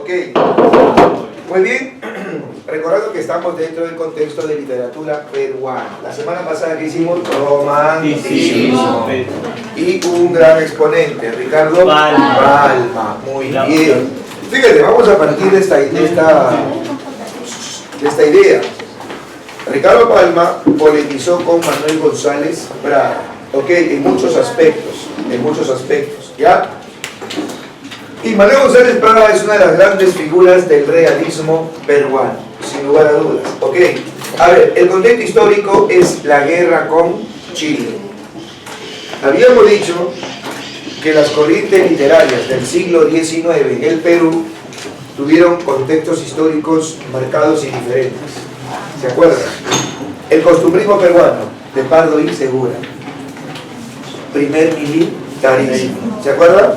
Ok. Muy bien. Recordando que estamos dentro del contexto de literatura peruana. La semana pasada que hicimos romanticismo y un gran exponente, Ricardo Palma. Muy bien. Fíjate, vamos a partir de esta idea. Ricardo Palma polemizó con Manuel González Prada, ok, en muchos aspectos, ¿ya? Y Manuel González Prada es una de las grandes figuras del realismo peruano, sin lugar a dudas, ok. A ver, el contexto histórico es la guerra con Chile. Habíamos dicho que las corrientes literarias del siglo XIX en el Perú tuvieron contextos históricos marcados y diferentes. ¿Se acuerdan? El costumbrismo peruano, de Pardo y Segura. Primer militarismo. ¿Se acuerdan?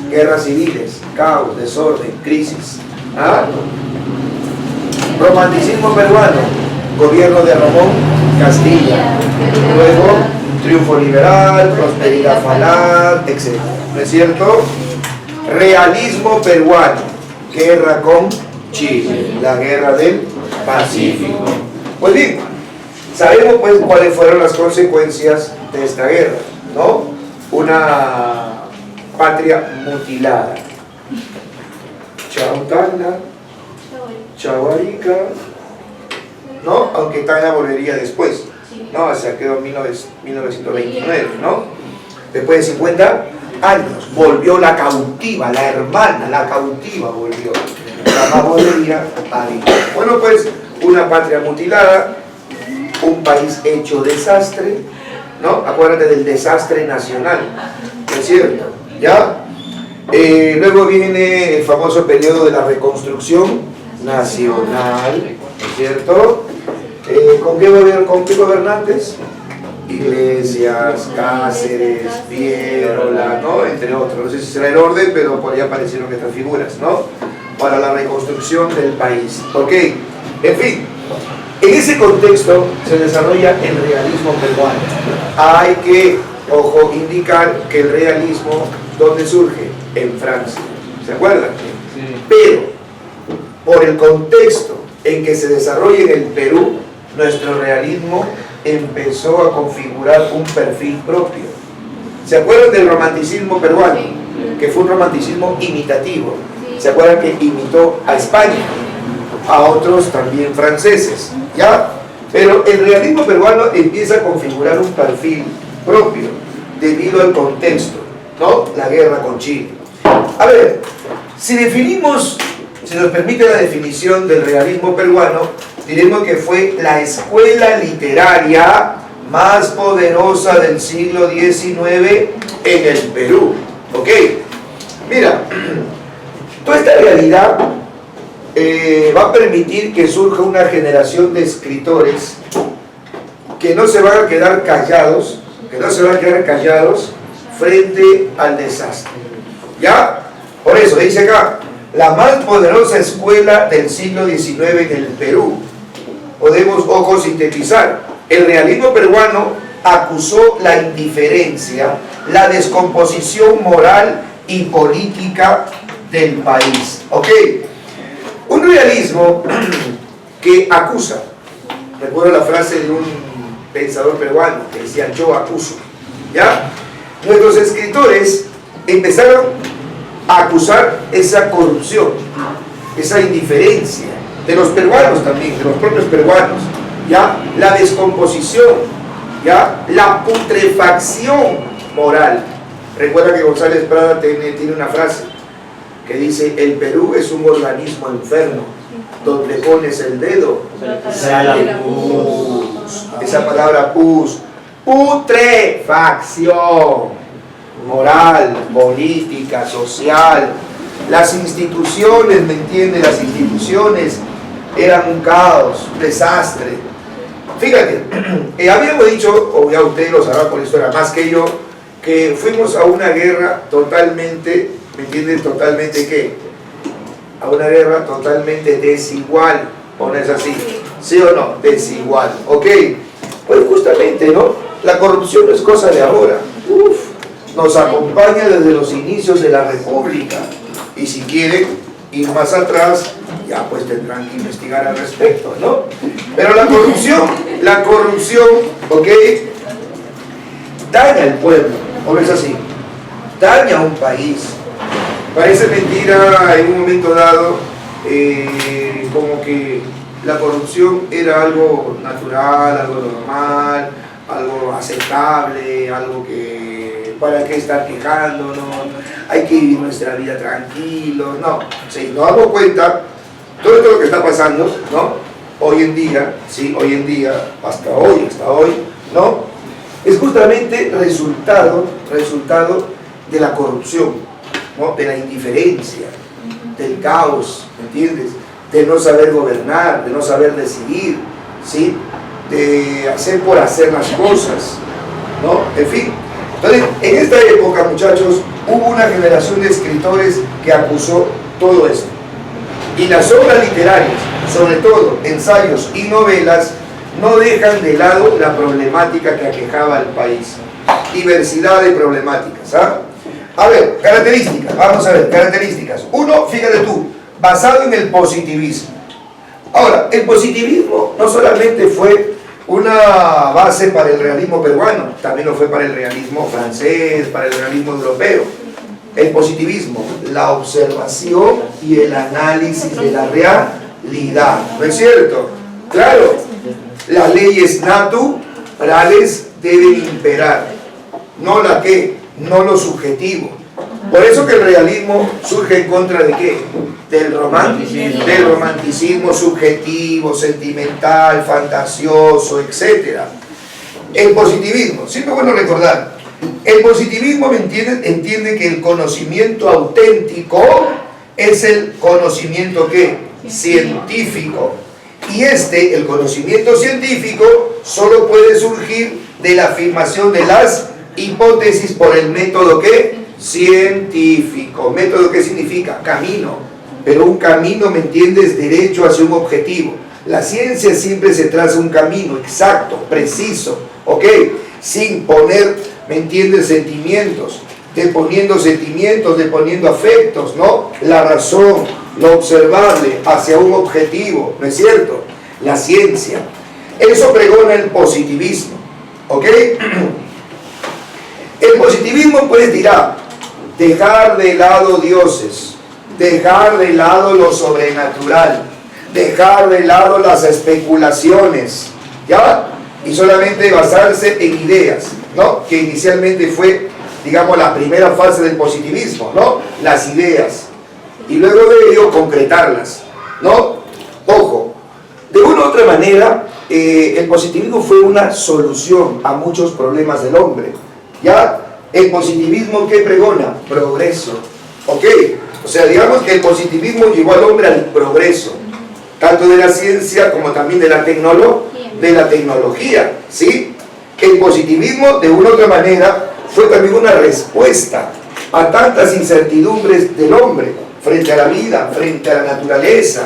Guerras civiles, caos, desorden, crisis. ¿Ah? Romanticismo peruano, gobierno de Ramón Castilla. Luego, triunfo liberal, prosperidad falaz, etc. ¿No es cierto? Realismo peruano, guerra con Chile, la guerra del Pacífico. Pues bien, sabemos pues cuáles fueron las consecuencias de esta guerra, ¿no? Una patria mutilada. Chautana, Chahuarica, ¿no? Aunque Tacna volvería después, ¿no? O sea, quedó en 1929, ¿no? Después de 50 años, volvió la cautiva, la hermana, la cautiva volvió. Jamás volvería a vivir. Bueno, pues, una patria mutilada, un país hecho desastre, ¿no? Acuérdate del desastre nacional, ¿no es cierto? ¿Ya? Luego viene el famoso periodo de la reconstrucción nacional, ¿no es cierto? ¿Con qué gobernantes? Iglesias, Cáceres, Piérola, ¿no? Entre otros. No sé si será el orden, pero por ahí aparecieron estas figuras, ¿no? Para la reconstrucción del país. ¿Ok? En fin, en ese contexto se desarrolla el realismo peruano. Hay que, ojo, indicar que el realismo, ¿dónde surge? En Francia. ¿Se acuerdan? Sí. Pero, por el contexto en que se desarrolla en el Perú, nuestro realismo empezó a configurar un perfil propio. ¿Se acuerdan del romanticismo peruano? Que fue un romanticismo imitativo. ¿Se acuerdan que imitó a España? A otros también franceses, ¿ya? Pero el realismo peruano empieza a configurar un perfil propio debido al contexto, ¿no? La guerra con Chile. A ver, si nos permite la definición del realismo peruano, diremos que fue la escuela literaria más poderosa del siglo XIX en el Perú, ¿ok? Mira, toda esta realidad va a permitir que surja una generación de escritores que no se van a quedar callados, frente al desastre. ¿Ya? Por eso dice acá, la más poderosa escuela del siglo XIX en el Perú. Podemos, ojo, sintetizar. El realismo peruano acusó la indiferencia, la descomposición moral y política del país. ¿Ok? Un realismo que acusa. Recuerdo la frase de un pensador peruano que decía: yo acuso. ¿Ya? Nuestros escritores empezaron a acusar esa corrupción, esa indiferencia de los peruanos también, de los propios peruanos, ¿ya? La descomposición, ¿ya? La putrefacción moral. Recuerda que González Prada tiene una frase que dice: el Perú es un organismo enfermo, donde pones el dedo sale pus. Esa palabra pus, putrefacción moral, política, social. Las instituciones, ¿me entiendes? Las instituciones eran un caos, un desastre. Fíjate, habíamos dicho, o ya usted lo sabrá por historia más que yo, que fuimos a una guerra totalmente, ¿me entiendes? Totalmente, ¿qué? A una guerra totalmente desigual, ¿o no es así? ¿Sí o no? Desigual, ¿ok? Pues justamente, ¿no? La corrupción no es cosa de ahora. Nos acompaña desde los inicios de la República. Y si quieren, ir más atrás, ya pues tendrán que investigar al respecto, ¿no? Pero la corrupción, ¿ok? Daña al pueblo, ¿o no es así? Daña a un país. Parece mentira en un momento dado, como que la corrupción era algo natural, algo normal, algo aceptable, algo que para qué estar quejándonos, hay que vivir nuestra vida tranquilos. No, si nos damos cuenta, todo esto lo que está pasando, ¿no? Hoy en día, sí, hoy en día, hasta hoy, ¿no? Es justamente resultado de la corrupción, ¿no? De la indiferencia, del caos, ¿me entiendes? De no saber gobernar, de no saber decidir, ¿sí? De hacer por hacer las cosas, ¿no? En fin. Entonces, en esta época, muchachos, hubo una generación de escritores que acusó todo esto. Y las obras literarias, sobre todo ensayos y novelas, no dejan de lado la problemática que aquejaba al país. Diversidad de problemáticas, ¿ah? A ver, características, vamos a ver, características. Uno, fíjate tú, basado en el positivismo. Ahora, el positivismo no solamente fue una base para el realismo peruano, también lo fue para el realismo francés, para el realismo europeo. El positivismo, la observación y el análisis de la realidad, ¿no es cierto? Claro, las leyes naturales deben imperar, no la que, no lo subjetivo. Por eso que el realismo surge en contra de ¿qué? Del romanticismo subjetivo, sentimental, fantasioso, etc. El positivismo, siempre es bueno recordar, el positivismo entiende que el conocimiento auténtico es el conocimiento ¿qué? Científico. Y el conocimiento científico, solo puede surgir de la afirmación de las hipótesis por el método ¿qué? Científico. ¿Método qué significa? Camino. Pero un camino, ¿me entiendes? Derecho hacia un objetivo. La ciencia siempre se traza un camino exacto, preciso, ¿ok? Sin poner, ¿me entiendes? Sentimientos, deponiendo afectos, ¿no? La razón, lo observable hacia un objetivo, ¿no es cierto? La ciencia. Eso pregona el positivismo, ¿ok? El positivismo pues dirá, dejar de lado dioses, dejar de lado lo sobrenatural, dejar de lado las especulaciones, ¿ya? Y solamente basarse en ideas, ¿no? Que inicialmente fue, digamos, la primera fase del positivismo, ¿no? Las ideas. Y luego de ello concretarlas, ¿no? Ojo, de una u otra manera, el positivismo fue una solución a muchos problemas del hombre, ¿ya? El positivismo ¿qué pregona? Progreso, ¿ok? O sea, digamos que el positivismo llevó al hombre al progreso, tanto de la ciencia como también de la tecnología, ¿sí? El positivismo, de una u otra manera, fue también una respuesta a tantas incertidumbres del hombre, frente a la vida, frente a la naturaleza.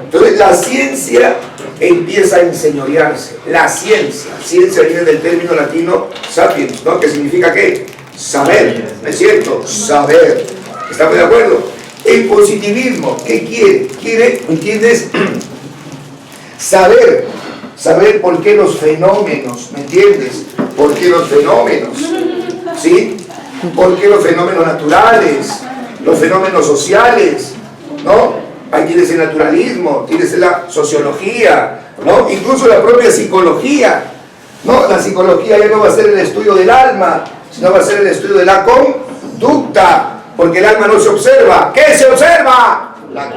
Entonces la ciencia empieza a enseñorearse. La ciencia viene del término latino sapiens, ¿no? Que significa ¿qué? Saber, ¿no es cierto? Saber. ¿Estamos de acuerdo? El positivismo, ¿qué quiere? Quiere, ¿entiendes? Saber por qué los fenómenos, ¿me entiendes? ¿Por qué los fenómenos? ¿Sí? ¿Por qué los fenómenos naturales? Los fenómenos sociales, ¿no? Ahí tienes el naturalismo, tienes la sociología, ¿no? Incluso la propia psicología, ¿no? La psicología ya no va a ser el estudio del alma, sino va a ser el estudio de la conducta, porque el alma no se observa. ¿Qué se observa? La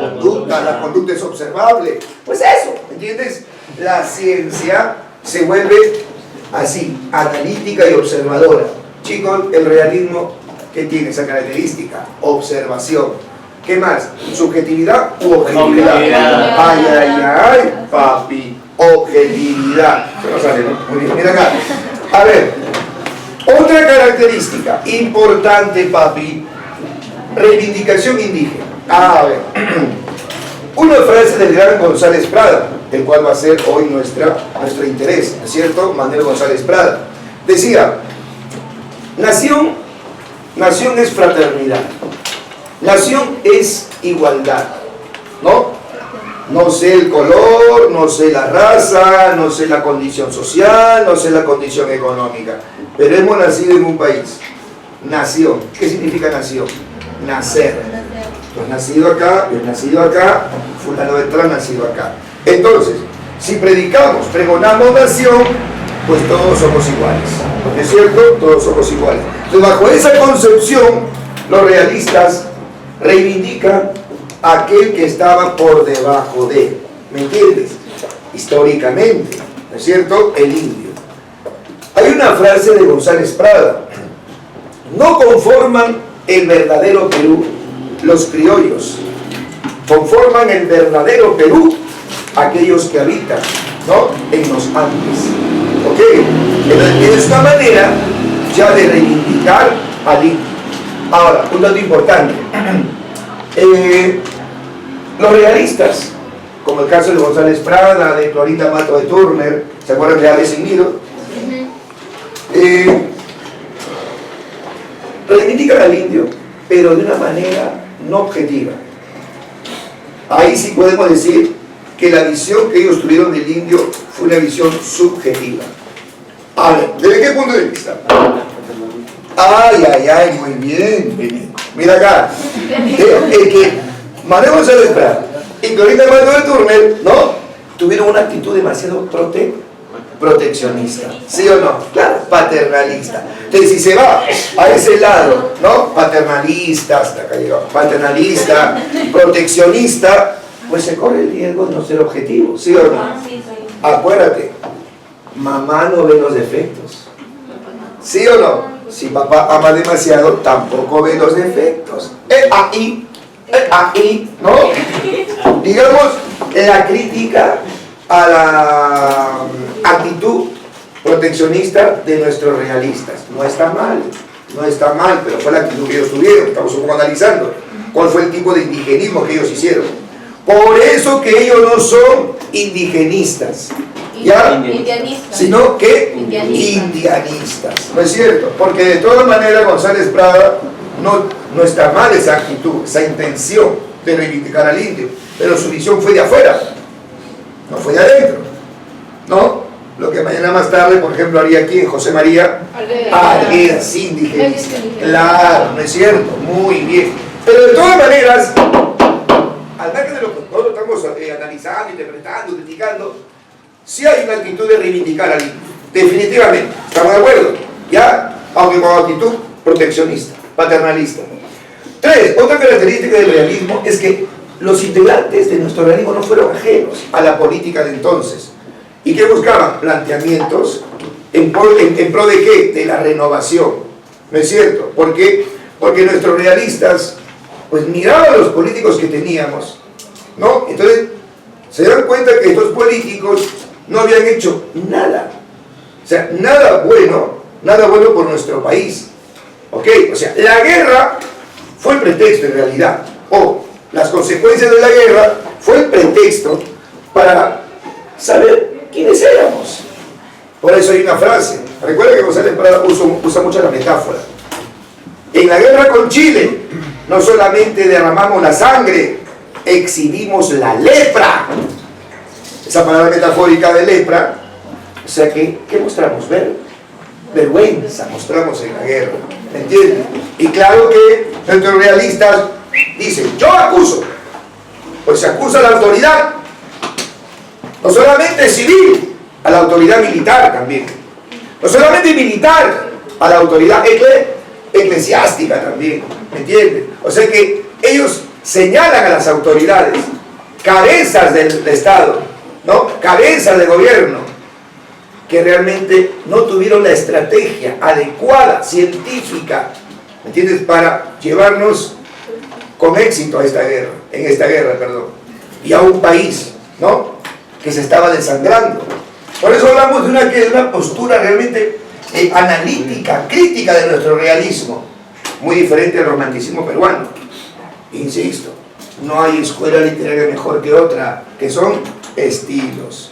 conducta es observable. Pues eso, ¿entiendes? La ciencia se vuelve así, analítica y observadora. Chicos, el realismo, ¿qué tiene esa característica? Observación. ¿Qué más? ¿Subjetividad u objetividad? Ay, papi. Objetividad. Se nos sale, ¿no? Muy bien, mira acá. A ver, otra característica importante, papi. Reivindicación indígena. A ver. Una frase del gran González Prada, el cual va a ser hoy nuestro interés, ¿no es cierto? Manuel González Prada. Decía, nación es fraternidad. Nación es igualdad. ¿no? No sé el color, no sé la raza, no sé la condición social, no sé la condición económica, pero hemos nacido en un país. Nación. ¿Qué significa nación? Nacer. Tú has nacido acá, yo he nacido acá, fulano de tal nacido acá. Entonces, si predicamos, pregonamos nación, pues todos somos iguales. ¿No es cierto? Todos somos iguales. Entonces, bajo esa concepción, los realistas reivindican a aquel que estaba por debajo de él. ¿Me entiendes? Históricamente, ¿no es cierto? El indio. Hay una frase de González Prada: no conforman el verdadero Perú los criollos, conforman el verdadero Perú aquellos que habitan, ¿no?, en los Andes. ¿Ok? Entonces, es una manera ya de reivindicar al indio. Ahora, un dato importante. Los realistas, como el caso de González Prada, de Clorinda Mato de Turner, ¿se acuerdan de Ave sin Nido? Reivindican al indio, pero de una manera no objetiva. Ahí sí podemos decir que la visión que ellos tuvieron del indio fue una visión subjetiva. A ver, ¿desde qué punto de vista? Ay, muy bien. Mira acá. El que Manuel González Prada y Clorinda Mato de Turner, ¿no?, tuvieron una actitud demasiado proteccionista, ¿sí o no? Claro, paternalista. Entonces, si se va a ese lado, ¿no?, paternalista, proteccionista, pues se corre el riesgo de no ser objetivo, ¿sí o no? Acuérdate, mamá no ve los defectos, ¿sí o no? Si papá ama demasiado, tampoco ve los defectos. Ahí, ¿no? Digamos, la crítica a la actitud proteccionista de nuestros realistas. No está mal, pero fue la actitud que ellos tuvieron. Estamos un poco analizando cuál fue el tipo de indigenismo que ellos hicieron. Por eso que ellos no son indigenistas, ¿ya? Sino que indianistas. ¿No es cierto? Porque de todas maneras González Prada no está mal esa actitud, esa intención de reivindicar al indio, pero su visión fue de afuera, no fue de adentro, ¿no? Lo que mañana más tarde, por ejemplo, haría aquí en José María Arguedas, indigenista. Claro, ¿no es cierto? Muy bien. Pero de todas maneras, al margen de lo que nosotros estamos analizando, interpretando, criticando, sí hay una actitud de reivindicar al indio, definitivamente. ¿Estamos de acuerdo? ¿Ya? Aunque con actitud proteccionista, paternalista. 3. Otra característica del realismo es que los integrantes de nuestro realismo no fueron ajenos a la política de entonces. ¿Y qué buscaban? Planteamientos en pro de qué? De la renovación. ¿No es cierto? ¿Por qué? Porque nuestros realistas pues miraban a los políticos que teníamos, ¿no? Entonces se dan cuenta que estos políticos no habían hecho nada. O sea, nada bueno por nuestro país. ¿Ok? O sea, la guerra fue el pretexto en realidad. O las consecuencias de la guerra fue el pretexto para saber quiénes éramos. Por eso hay una frase. Recuerda que González Prada usa mucho la metáfora. En la guerra con Chile, no solamente derramamos la sangre, exhibimos la lepra. Esa palabra metafórica de lepra, o sea que, ¿qué mostramos? Vergüenza mostramos en la guerra, ¿me entiendes? Y claro que nuestros realistas dicen, yo acuso, pues se acusa a la autoridad, no solamente civil, a la autoridad militar también, no solamente militar, a la autoridad eclesiástica también, ¿me entiendes? O sea que ellos señalan a las autoridades, cabezas del Estado, ¿no?, cabezas de gobierno, que realmente no tuvieron la estrategia adecuada, científica, ¿me entiendes?, para llevarnos con éxito a esta guerra, y a un país, ¿no?, que se estaba desangrando. Por eso hablamos de una postura realmente analítica, crítica de nuestro realismo, muy diferente al romanticismo peruano. Insisto, no hay escuela literaria mejor que otra, que son estilos,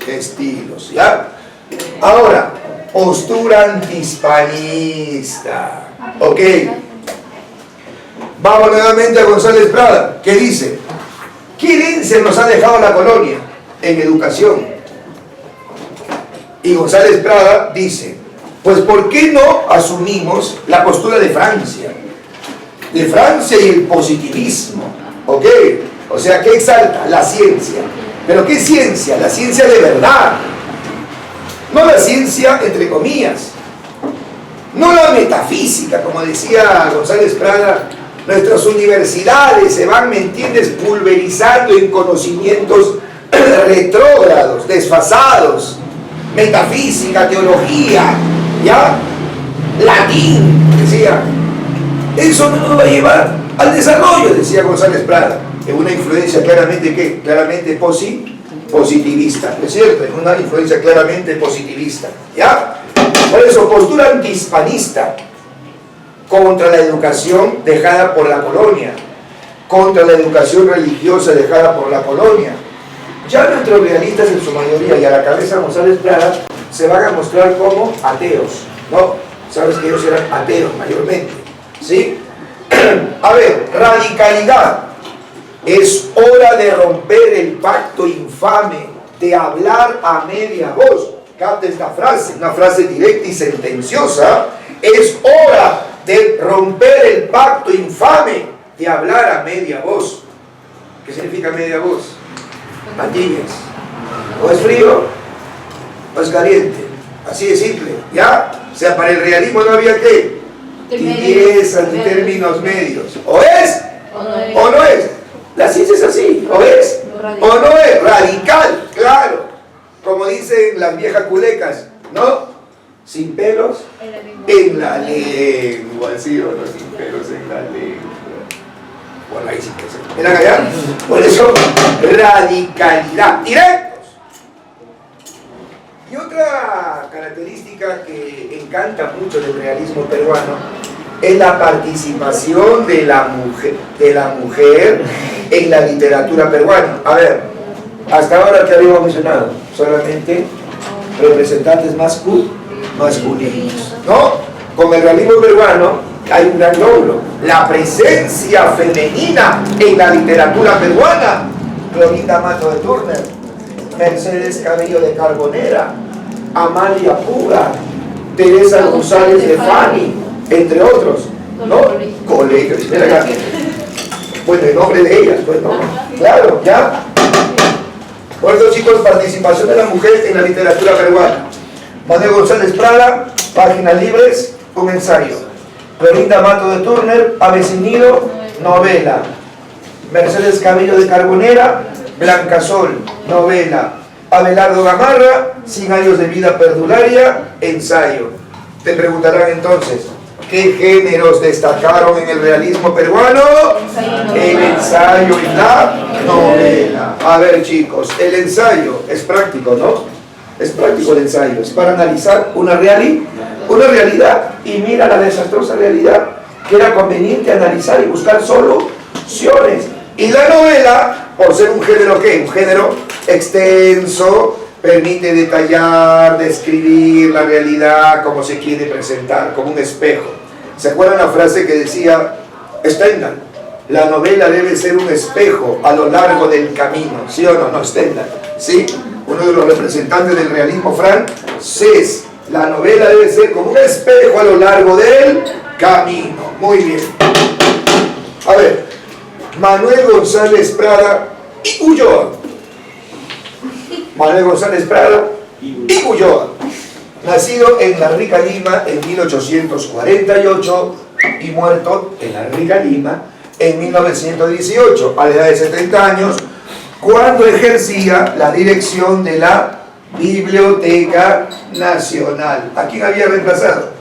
¿ya? Ahora, postura antihispanista, ¿ok? Vamos nuevamente a González Prada, que dice ¿Qué herencia nos ha dejado la colonia en educación? Y González Prada dice, pues ¿por qué no asumimos la postura de Francia? De Francia y el positivismo, ¿ok? O sea, ¿qué exalta? La ciencia. ¿Pero qué ciencia? La ciencia de verdad. No la ciencia entre comillas. No la metafísica, como decía González Prada. Nuestras universidades se van, ¿me entiendes?, pulverizando en conocimientos retrógrados, desfasados. Metafísica, teología, ¿ya? Latín, decía. Eso no nos va a llevar al desarrollo, decía González Prada, en una influencia claramente, ¿qué? Claramente positivista, ¿no es cierto? En una influencia claramente positivista, ¿ya? Por eso, postura antihispanista contra la educación dejada por la colonia, contra la educación religiosa dejada por la colonia. Ya nuestros realistas en su mayoría, y a la cabeza de González Prada, se van a mostrar como ateos, ¿no? Sabes que ellos eran ateos mayormente, ¿sí? A ver, radicalidad. Es hora de romper el pacto infame de hablar a media voz. Capta esta frase, una frase directa y sentenciosa. Es hora de romper el pacto infame de hablar a media voz. ¿Qué significa media voz? Matillas. O es frío o es caliente. Así de simple, ¿ya? O sea, para el realismo no había ¿qué? Tibieza en términos medios. O es o no es. La ciencia es así. O es o no es. Radical, claro. Como dicen las viejas culecas, ¿no? Sin pelos en la lengua. ¿Sí o no? Sin pelos en la lengua. Bueno, ahí sí que se... ¿Miran allá? Por eso, radicalidad. Directos. Y otra característica que encanta mucho del realismo peruano es la participación de la mujer en la literatura peruana. A ver, hasta ahora que habíamos mencionado, solamente representantes masculinos, ¿no? Con el realismo peruano hay un gran logro, la presencia femenina en la literatura peruana. Florinda Mato de Turner, Mercedes Cabello de Carbonera, Amalia Puga, Teresa González de Fani, entre otros, ¿no? Colegios, bueno, el nombre de ellas, pues, ¿no? Claro, ya. Por eso, chicos, participación de la mujer en la literatura peruana. Manuel González Prada, Páginas Libres, un ensayo. Florinda Mato de Turner, Avecinido, novela. Mercedes Cabello de Carbonera, Blancasol, novela. Abelardo Gamarra, 100 años de vida perdularia, ensayo. Te preguntarán entonces, ¿qué géneros destacaron en el realismo peruano? El ensayo y la novela. A ver, chicos, el ensayo es práctico, ¿no? Es práctico el ensayo, es para analizar una realidad. Y mira la desastrosa realidad, que era conveniente analizar y buscar soluciones. Y la novela, por ser un género, ¿qué? Un género extenso, permite detallar, describir la realidad como se quiere presentar, como un espejo. ¿Se acuerdan la frase que decía Stendhal? La novela debe ser un espejo a lo largo del camino, ¿sí o no? No, Stendhal, ¿sí? Uno de los representantes del realismo francés. La novela debe ser como un espejo a lo largo del camino. Muy bien. A ver, Manuel González Prada y Ulloa. Manuel González Prada y Ulloa. Nacido en La Rica, Lima, en 1848 y muerto en La Rica, Lima, en 1918, a la edad de 70 años, cuando ejercía la dirección de la Biblioteca Nacional. ¿A quién había reemplazado?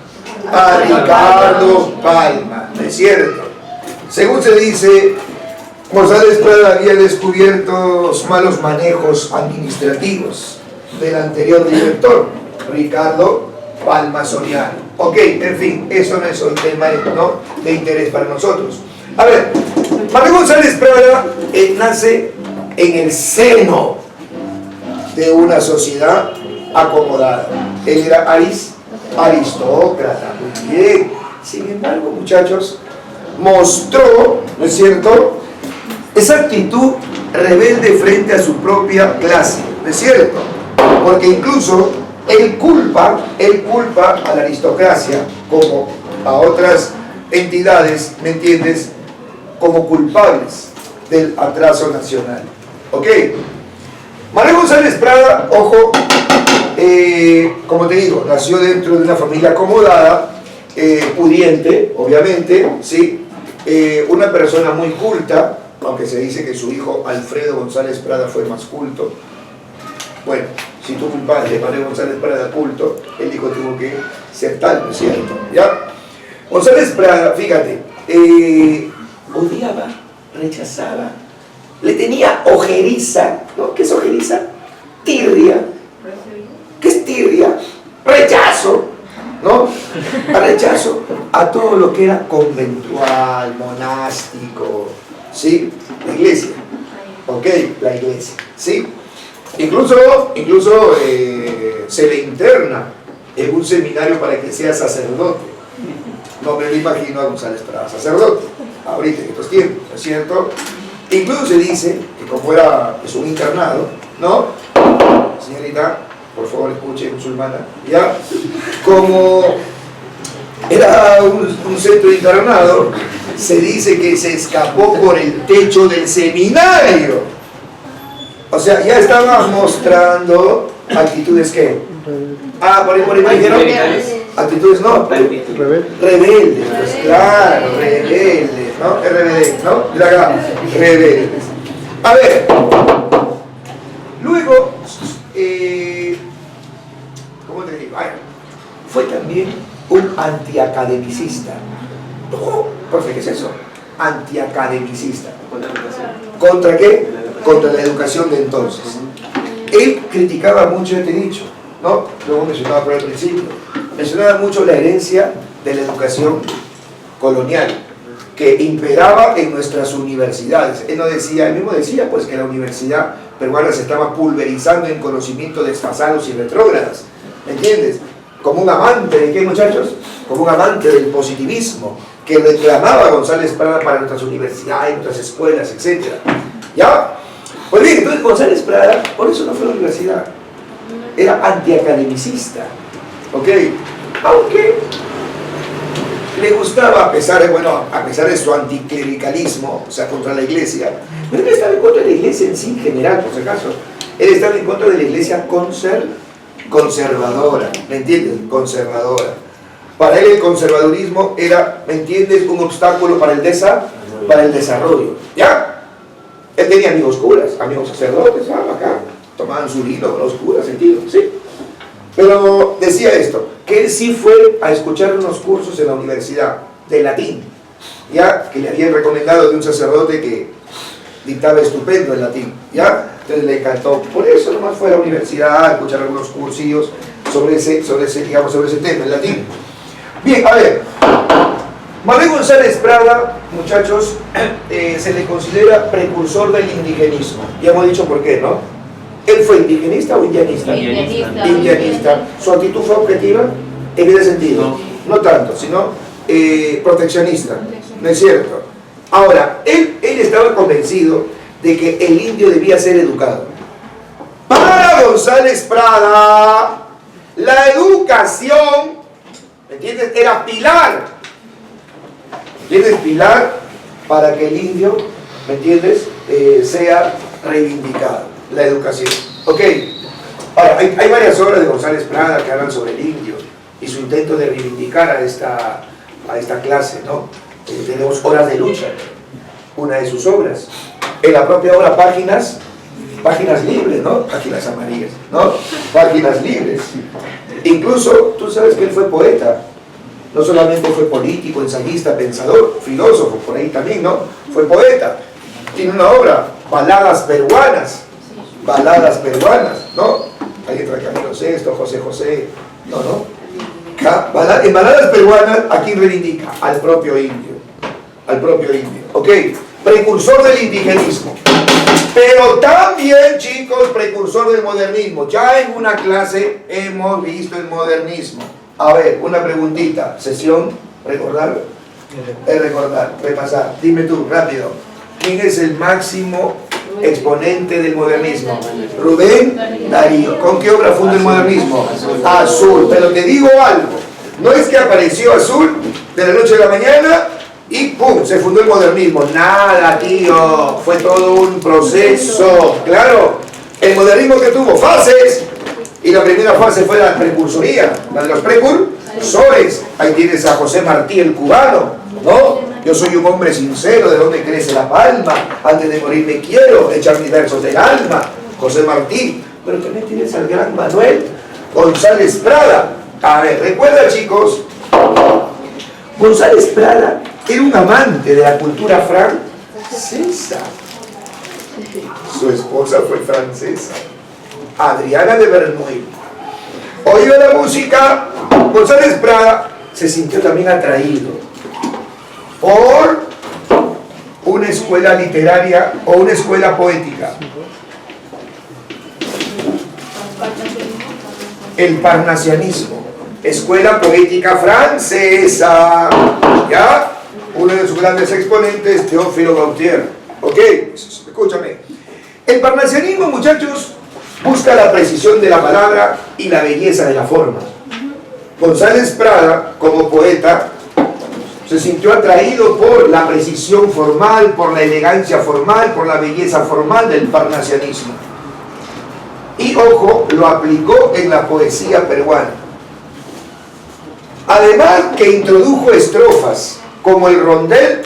A Ricardo Palma, ¿no es cierto? Según se dice, González Prada había descubierto malos manejos administrativos del anterior director, Ricardo Palma Soriano. Ok, en fin, eso no es un tema, ¿no?, de interés para nosotros. A ver, Manuel González Prada nace en el seno de una sociedad acomodada. Él era aristócrata, muy bien. Sin embargo, muchachos, mostró, ¿no es cierto?, esa actitud rebelde frente a su propia clase, ¿no es cierto? Porque incluso él culpa a la aristocracia como a otras entidades, ¿me entiendes?, como culpables del atraso nacional. ¿Ok? Manuel González Prada, ojo, como te digo, nació dentro de una familia acomodada, pudiente, obviamente, ¿sí? Una persona muy culta, aunque se dice que su hijo Alfredo González Prada fue más culto. Bueno, si tuvo un padre, Manuel González Prada, culto, el hijo tuvo que ser tal, ¿no es cierto? ¿Ya? González Prada, fíjate, odiaba, rechazaba, le tenía ojeriza, ¿no? ¿Qué es ojeriza? Tirria. ¿Qué es tirria? Rechazo, ¿no? Rechazo a todo lo que era conventual, monástico, ¿sí? La iglesia, ¿ok? La iglesia, ¿sí? Incluso se le interna en un seminario para que sea sacerdote. No me lo imagino a González Prada sacerdote, ahorita en estos tiempos, ¿no es cierto? Incluso se dice que como es un internado, ¿no? Señorita, por favor escuche, musulmana, ¿ya? Como era un centro internado, se dice que se escapó por el techo del seminario. O sea, ya estaba mostrando actitudes que... por ahí dijeron... Actitudes no, rebeldes, pues, claro, rebeldes, ¿no? RBD, ¿no? Rebeldes. A ver, luego, ¿cómo te digo? Fue también un antiacademicista. Profe, ¿qué es eso? Antiacademicista. ¿Contra qué? Contra la educación de entonces. Él criticaba mucho este dicho, ¿no? Lo hemos mencionado por el principio. Mencionaba mucho la herencia de la educación colonial que imperaba en nuestras universidades. Él mismo decía pues que la universidad peruana se estaba pulverizando en conocimientos desfasados y retrógradas, ¿me entiendes? Como un amante de qué, muchachos, como un amante del positivismo que reclamaba González Prada para nuestras universidades, nuestras escuelas, etc. ¿Ya? Pues bien, entonces González Prada por eso no fue a la universidad, era antiacademicista, ¿ok? Aunque le gustaba, a pesar de su anticlericalismo, o sea, contra la iglesia, pero él estaba en contra de la iglesia en sí, en general, por si acaso. Él estaba en contra de la iglesia conservadora, ¿me entiendes? Conservadora. Para él el conservadurismo era, ¿me entiendes?, un obstáculo para el desarrollo, ¿ya? Él tenía amigos curas, amigos sacerdotes, acá, tomaban su vino con los curas, ¿entiendes? Sí. Pero decía esto, que él sí fue a escuchar unos cursos en la universidad de latín, ya, que le habían recomendado de un sacerdote que dictaba estupendo el latín, ya, entonces le encantó. Por eso nomás fue a la universidad a escuchar algunos cursillos sobre ese tema, el latín. Bien, a ver, Manuel González Prada, muchachos, se le considera precursor del indigenismo. Ya hemos dicho por qué, ¿no? ¿Él fue indigenista o indianista? Indianista. ¿Su actitud fue objetiva? ¿En qué sentido? No tanto, sino proteccionista. ¿No es cierto? Ahora, él estaba convencido de que el indio debía ser educado. Para González Prada, la educación, ¿me entiendes?, era pilar. ¿Me entiendes? Pilar para que el indio, ¿me entiendes?, sea reivindicado. La educación. Ok. Ahora, hay varias obras de González Prada que hablan sobre el indio y su intento de reivindicar a esta clase, ¿no? Tenemos Horas de Lucha, una de sus obras. En la propia obra Páginas libres, ¿no? Páginas amarillas, ¿no? Páginas libres. Incluso, tú sabes que él fue poeta. No solamente fue político, ensayista, pensador, filósofo, por ahí también, ¿no? Fue poeta. Tiene una obra, Baladas Peruanas, ¿no? Ahí entra Camilo VI, José José, ¿no? En Baladas Peruanas, ¿a quién reivindica? Al propio indio, ¿ok? Precursor del indigenismo, pero también, chicos, precursor del modernismo. Ya en una clase hemos visto el modernismo. A ver, una preguntita, sesión, recordar, repasar. Dime tú, rápido, ¿quién es el máximo exponente del modernismo. Rubén Darío. ¿Con qué obra funda el modernismo? Azul. Pero te digo algo, no es que apareció Azul de la noche a la mañana y ¡pum!, se fundó el modernismo. Nada, tío, fue todo un proceso. Claro, el modernismo que tuvo fases, y la primera fase fue la precursoría, la de los precursores. Ahí tienes a José Martí, el cubano, ¿no? Yo soy un hombre sincero, de donde crece la palma, antes de morir me quiero, echar mis versos del alma, José Martí. Pero también tienes al gran Manuel González Prada. A ver, recuerda, chicos, González Prada era un amante de la cultura francesa. Su esposa fue francesa, Adriana de Verneuil. Oyó la música, González Prada se sintió también atraído por una escuela literaria o una escuela poética. El parnasianismo, escuela poética francesa, ¿ya? Uno de sus grandes exponentes, Teófilo Gautier. ¿Ok? Escúchame. El parnasianismo, muchachos, busca la precisión de la palabra y la belleza de la forma. González Prada, como poeta, se sintió atraído por la precisión formal, por la elegancia formal, por la belleza formal del parnasianismo. Y, ojo, lo aplicó en la poesía peruana. Además que introdujo estrofas como el rondel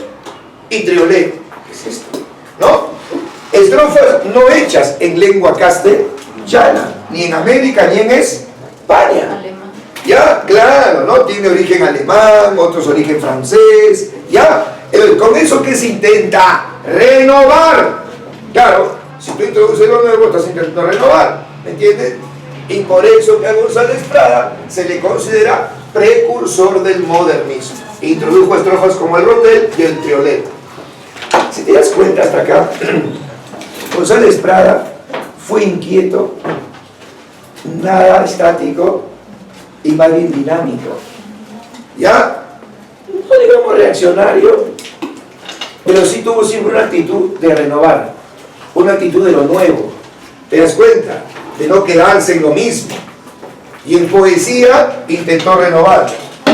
y triolet. ¿Qué es esto? ¿No? Estrofas no hechas en lengua castellana, ni en América ni en España. Ya, claro, ¿no? Tiene origen alemán, otros origen francés. Ya, con eso que se intenta renovar. Claro, si tú introduces lo nuevo, estás intentando renovar, ¿me entiendes? Y por eso que a González Prada se le considera precursor del modernismo. Introdujo estrofas como el rondel y el triolet. Si te das cuenta hasta acá, González Prada fue inquieto, nada estático y más bien dinámico. Ya, no digamos reaccionario, pero sí tuvo siempre una actitud de renovar, una actitud de lo nuevo. ¿Te das cuenta? De no quedarse en lo mismo. Y en poesía intentó renovar.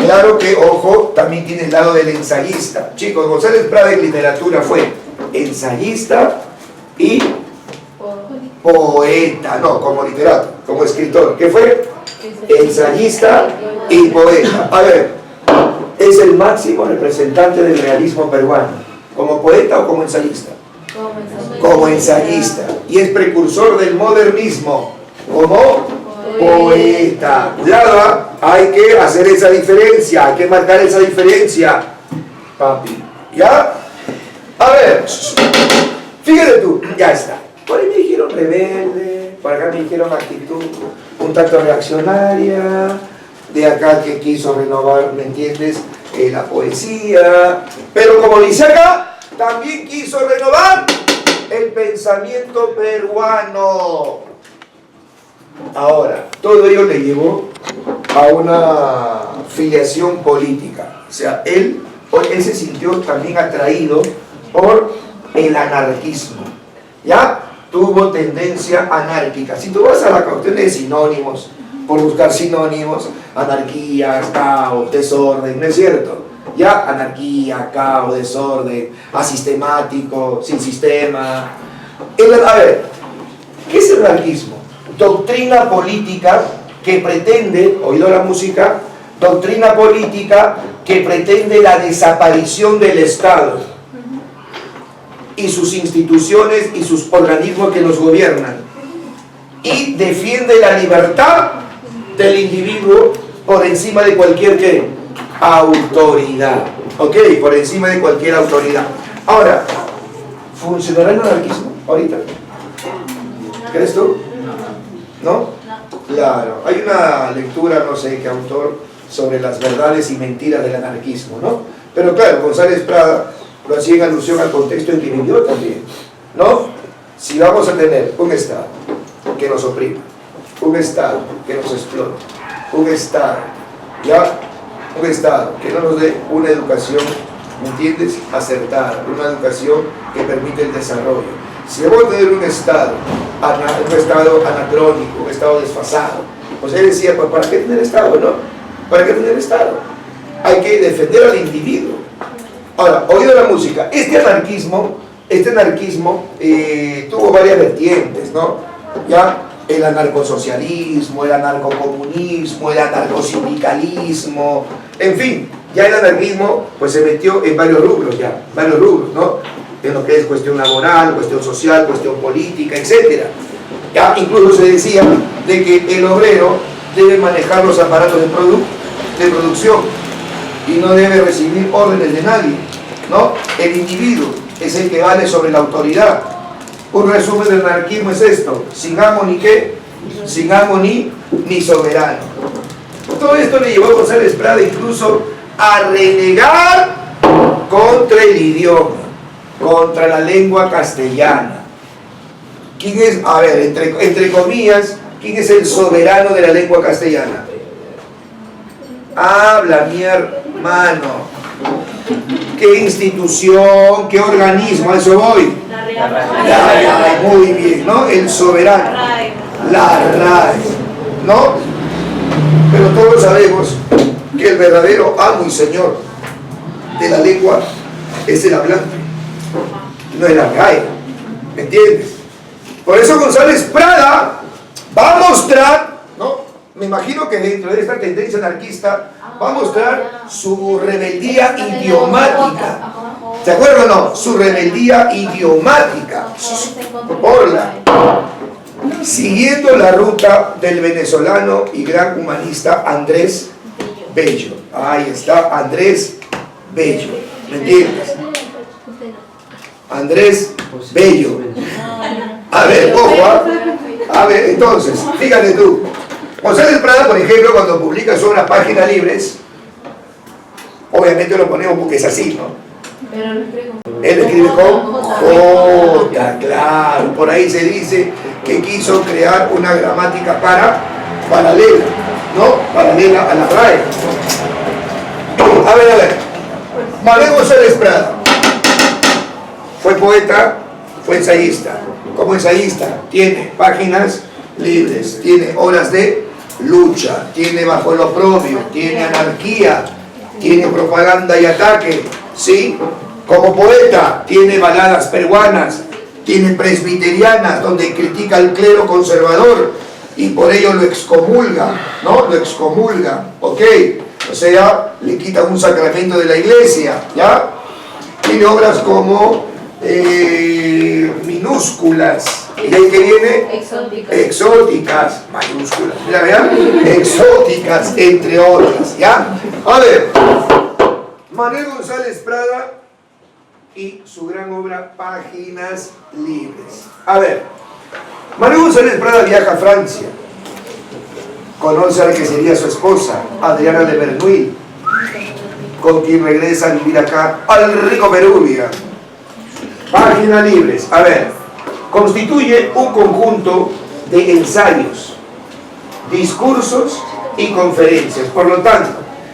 Claro que, ojo, también tiene el lado del ensayista. Chicos, González Prada en literatura fue ensayista y poeta, no, como literato, como escritor. ¿Qué fue? Ensayista y poeta. A ver, es el máximo representante del realismo peruano. ¿Como poeta o como ensayista? Como ensayista. Y es precursor del modernismo como poeta. Cuidado, hay que hacer esa diferencia, hay que marcar esa diferencia, papi. ¿Ya? A ver, fíjate tú, ya está. Por ahí me dijeron rebelde, por acá me dijeron actitud un tanto reaccionaria, de acá que quiso renovar, ¿me entiendes? La poesía, pero como dice acá, también quiso renovar el pensamiento peruano. Ahora, todo ello le llevó a una filiación política. O sea, él se sintió también atraído por el anarquismo. ¿Ya? Tuvo tendencia anárquica. Si tú vas a la cuestión de sinónimos, por buscar sinónimos, anarquía, caos, desorden, ¿no es cierto? Ya, anarquía, caos, desorden, asistemático, sin sistema. A ver, ¿qué es el anarquismo? Doctrina política que pretende, oído la música, doctrina política que pretende la desaparición del Estado y sus instituciones y sus organismos que los gobiernan, y defiende la libertad del individuo por encima de cualquier ¿qué? Autoridad. ¿Ok? Por encima de cualquier autoridad. Ahora, ¿funcionará el anarquismo ahorita? ¿Crees tú? ¿No? Claro. Hay una lectura, no sé qué autor, sobre las verdades y mentiras del anarquismo, ¿no? Pero claro, González Prada lo hacía en alusión al contexto en que vivió también, ¿no? Si vamos a tener un Estado que nos oprima, un Estado que nos explota, un Estado, ¿ya? Un Estado que no nos dé una educación, ¿me entiendes?, acertada, una educación que permite el desarrollo. si vamos a tener un estado anacrónico, un estado desfasado, pues él decía, pues ¿para qué tener estado, no? ¿Para qué tener estado? Hay que defender al individuo. Ahora, oído la música, este anarquismo tuvo varias vertientes, ¿no? Ya el anarcosocialismo, el anarcocomunismo, el anarcosindicalismo, en fin, ya el anarquismo pues se metió en varios rubros, ¿no? En lo que es cuestión laboral, cuestión social, cuestión política, etc. Ya incluso se decía de que el obrero debe manejar los aparatos de producción y no debe recibir órdenes de nadie, ¿no? El individuo es el que vale sobre la autoridad. Un resumen del anarquismo es esto: sin amo ni qué, sin amo ni soberano. Todo esto le llevó a González Prada incluso a renegar contra el idioma, contra la lengua castellana. ¿Quién es, a ver, entre comillas, quién es el soberano de la lengua castellana? Habla, mi hermano. ¿Qué institución, qué organismo? A eso voy. La RAE, muy bien, ¿no? El soberano. La RAE, ¿no? Pero todos sabemos que el verdadero amo y señor de la lengua es el hablante, no es la RAE. ¿Me entiendes? Por eso González Prada va a mostrar, ¿no? Me imagino que dentro de esta tendencia anarquista va a mostrar su rebeldía idiomática. ¿Se acuerdan o no? Su rebeldía idiomática. Siguiendo la ruta del venezolano y gran humanista Andrés Bello. Ahí está, Andrés Bello. ¿Me entiendes? Andrés Bello. A ver, ojo, a ver, entonces, fíjate tú. González Prada, por ejemplo, cuando publica sus obras Páginas Libres, obviamente lo ponemos porque es así, ¿no? Pero lo escribe con... Él escribe con J, claro. Por ahí se dice que quiso crear una gramática paralela, ¿no? Paralela a la RAE. A ver. Manuel González Prada fue poeta, fue ensayista. Como ensayista tiene Páginas Libres, tiene Horas de Lucha, tiene Bajo el Oprobio, tiene Anarquía, tiene Propaganda y Ataque, ¿sí? Como poeta tiene Baladas Peruanas, tiene Presbiterianas, donde critica al clero conservador y por ello lo excomulga, ¿no? Lo excomulga, ¿ok? O sea, le quita un sacramento de la iglesia, ¿ya? Tiene obras como minúsculas, y de ahí que viene exóticas, mayúsculas, ¿ya vean? Exóticas, entre otras, ¿ya? A ver, Manuel González Prada y su gran obra Páginas Libres. A ver, Manuel González Prada viaja a Francia, conoce a la que sería su esposa, Adriana de Bernuy, con quien regresa a vivir acá al rico Peruvia. Páginas Libres, a ver, constituye un conjunto de ensayos, discursos y conferencias. Por lo tanto,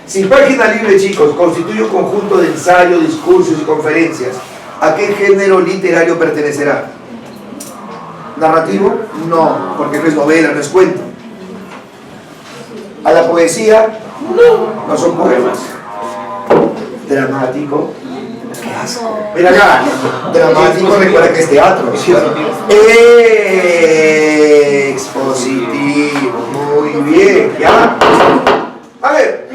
si Páginas Libres, chicos, constituye un conjunto de ensayos, discursos y conferencias, ¿a qué género literario pertenecerá? ¿Narrativo? No, porque no es novela, no es cuento. ¿A la poesía? No, no son poemas. ¿Dramático? ¡Qué asco! Mira acá, dramático, recuerda que es teatro. Expositivo, muy bien, ¿ya? A ver,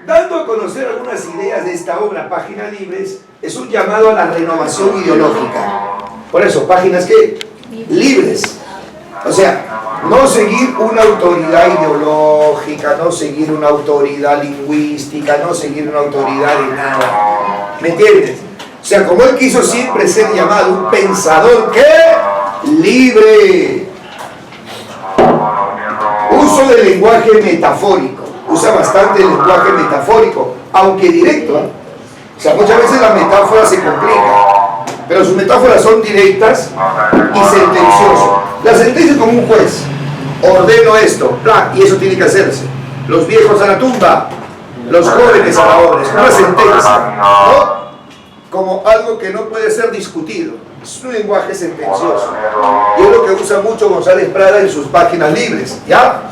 dando a conocer algunas ideas de esta obra, Páginas Libres, es un llamado a la renovación ideológica. Por eso, páginas ¿qué? Libres. O sea, no seguir una autoridad ideológica, no seguir una autoridad lingüística, no seguir una autoridad de nada. ¿Me entiendes? O sea, como él quiso siempre ser llamado un pensador ¿qué? Libre. Uso del lenguaje metafórico. Usa bastante el lenguaje metafórico, aunque directo. O sea, muchas veces la metáfora se complica, pero sus metáforas son directas y sentenciosas. La sentencia es como un juez. Ordeno esto, plan, y eso tiene que hacerse. Los viejos a la tumba, los jóvenes a la obra. Es una sentencia, ¿no? Como algo que no puede ser discutido. Es un lenguaje sentencioso. Y es lo que usa mucho González Prada en sus páginas libres. ¿Ya?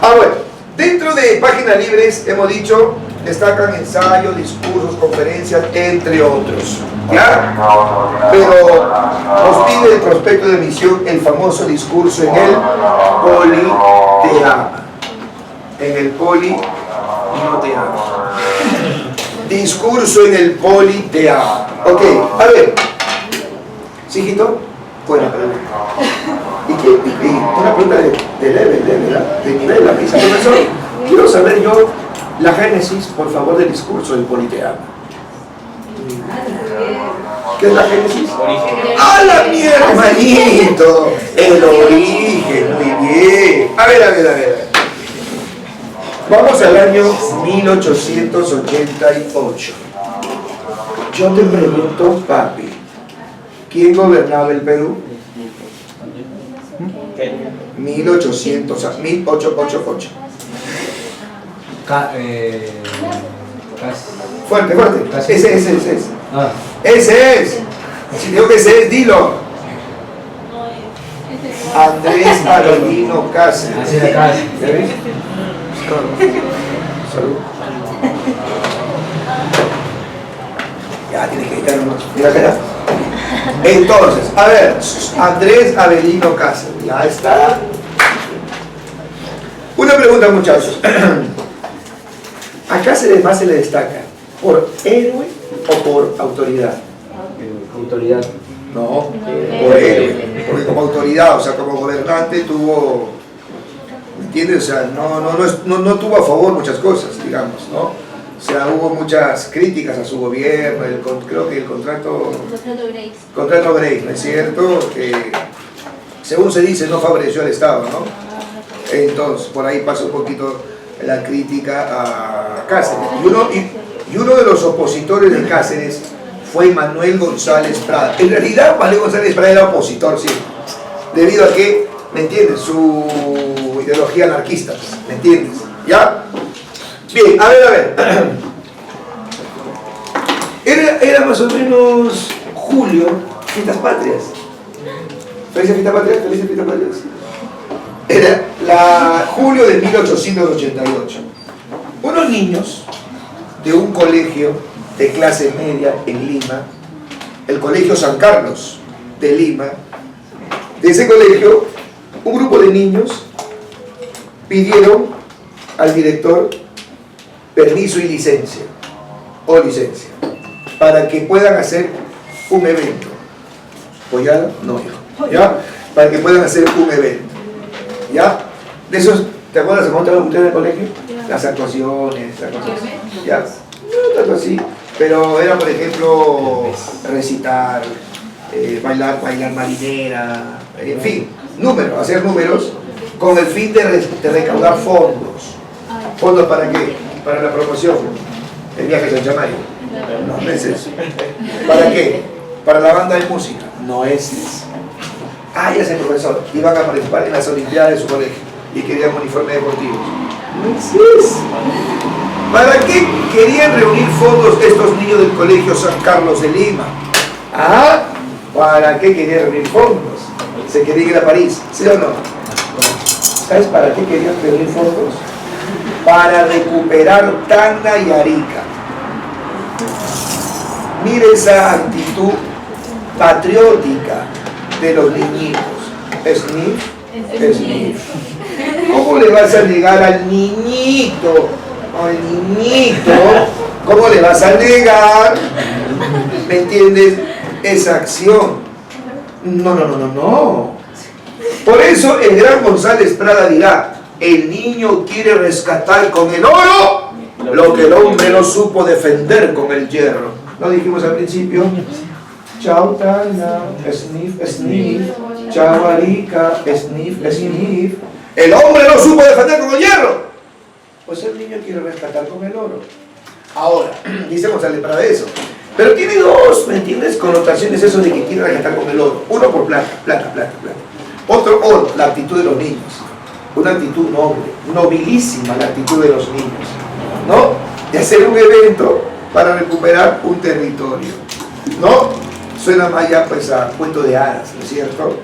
Bueno, dentro de páginas libres hemos dicho, destacan ensayos, discursos, conferencias, entre otros. ¿Ya? Pero nos pide el prospecto de emisión el famoso discurso en el Politeama. En el Politeama. Discurso en el Politeama. Ok, a ver. ¿Sí, hijito? Buena pregunta. Y una pregunta de level, ¿verdad? De nivel, la misa. Profesor, quiero saber yo la génesis, por favor, del discurso del Politeama. ¿Qué es la génesis? ¡Ah, la mierda, hermanito! El origen, muy bien. A ver. Vamos al año 1888. Yo te pregunto, papi, ¿quién gobernaba el Perú? 1888. Fuerte. Ese es. Ese es. Si digo que ese es, dilo. Andrés Avelino Cáceres. Así de acá. ¿Ya ves? Salud. Ya tienes que quitar uno. Mira. Entonces, a ver, Andrés Avelino Cáceres. Ya está. Una pregunta, muchachos. ¿A Cáceres más se le destaca? ¿Por héroe o por autoridad? Autoridad. No, por héroe. Porque como autoridad, o sea, como gobernante tuvo, ¿me entiendes? O sea, no tuvo a favor muchas cosas, digamos, ¿no? O sea, hubo muchas críticas a su gobierno, creo que el contrato Grace, ¿no es cierto? Según se dice, no favoreció al Estado, ¿no? Entonces, por ahí pasa un poquito la crítica a Cáceres. Y uno de los opositores de Cáceres fue Manuel González Prada. En realidad, Manuel González Prada era opositor, sí, debido a que, ¿me entiendes? Su ideología anarquista, ¿me entiendes? ¿Ya? Bien, a ver. Era más o menos julio, Fiestas Patrias. ¿Felices Fiestas Patrias? Era julio de 1888. Unos niños de un colegio de clase media en Lima, el Colegio San Carlos de Lima, de ese colegio, un grupo de niños pidieron al director permiso y licencia, para que puedan hacer un evento. ¿Apoyado? No, hijo. ¿Ya? Para que puedan hacer un evento. ¿Ya? De esos, ¿te acuerdas de cómo estaban ustedes en el colegio? Las actuaciones, ¿ya? No tanto así, pero era, por ejemplo, recitar, bailar marinera, en fin, hacer números con el fin de recaudar fondos. ¿Fondos para qué? Para la promoción del viaje a San Chamayo. No es eso. ¿Para qué? Para la banda de música. No es eso. Ya sé, profesor, iban a participar en las olimpiadas de su colegio y querían uniformes deportivos. No es eso. ¿Para qué querían reunir fondos estos niños del Colegio San Carlos de Lima? ¿Para qué querían reunir fondos? ¿Se querían ir a París? ¿Sí o no? ¿Sabes para qué querían reunir fondos? Para recuperar Tacna y Arica. Mire esa actitud patriótica de los niñitos. Sniff. ¿Cómo le vas a negar al niñito? ¿Cómo le vas a negar? ¿Me entiendes? Esa acción. No. Por eso el gran González Prada dirá: el niño quiere rescatar con el oro lo que el hombre no supo defender con el hierro. ¿No dijimos al principio? Chao Tacna, sniff, chao Arica, sniff. El hombre no supo defender con el hierro. Pues el niño quiere rescatar con el oro. Ahora, dice González Prada eso. Pero tiene dos, ¿me entiendes? Connotaciones eso de que quiere rescatar con el oro. Uno por plata. Otro, oro, la actitud de los niños. Una actitud noble, nobilísima la actitud de los niños, ¿no? De hacer un evento para recuperar un territorio, ¿no? suena más ya pues a cuento de hadas, ¿no es cierto?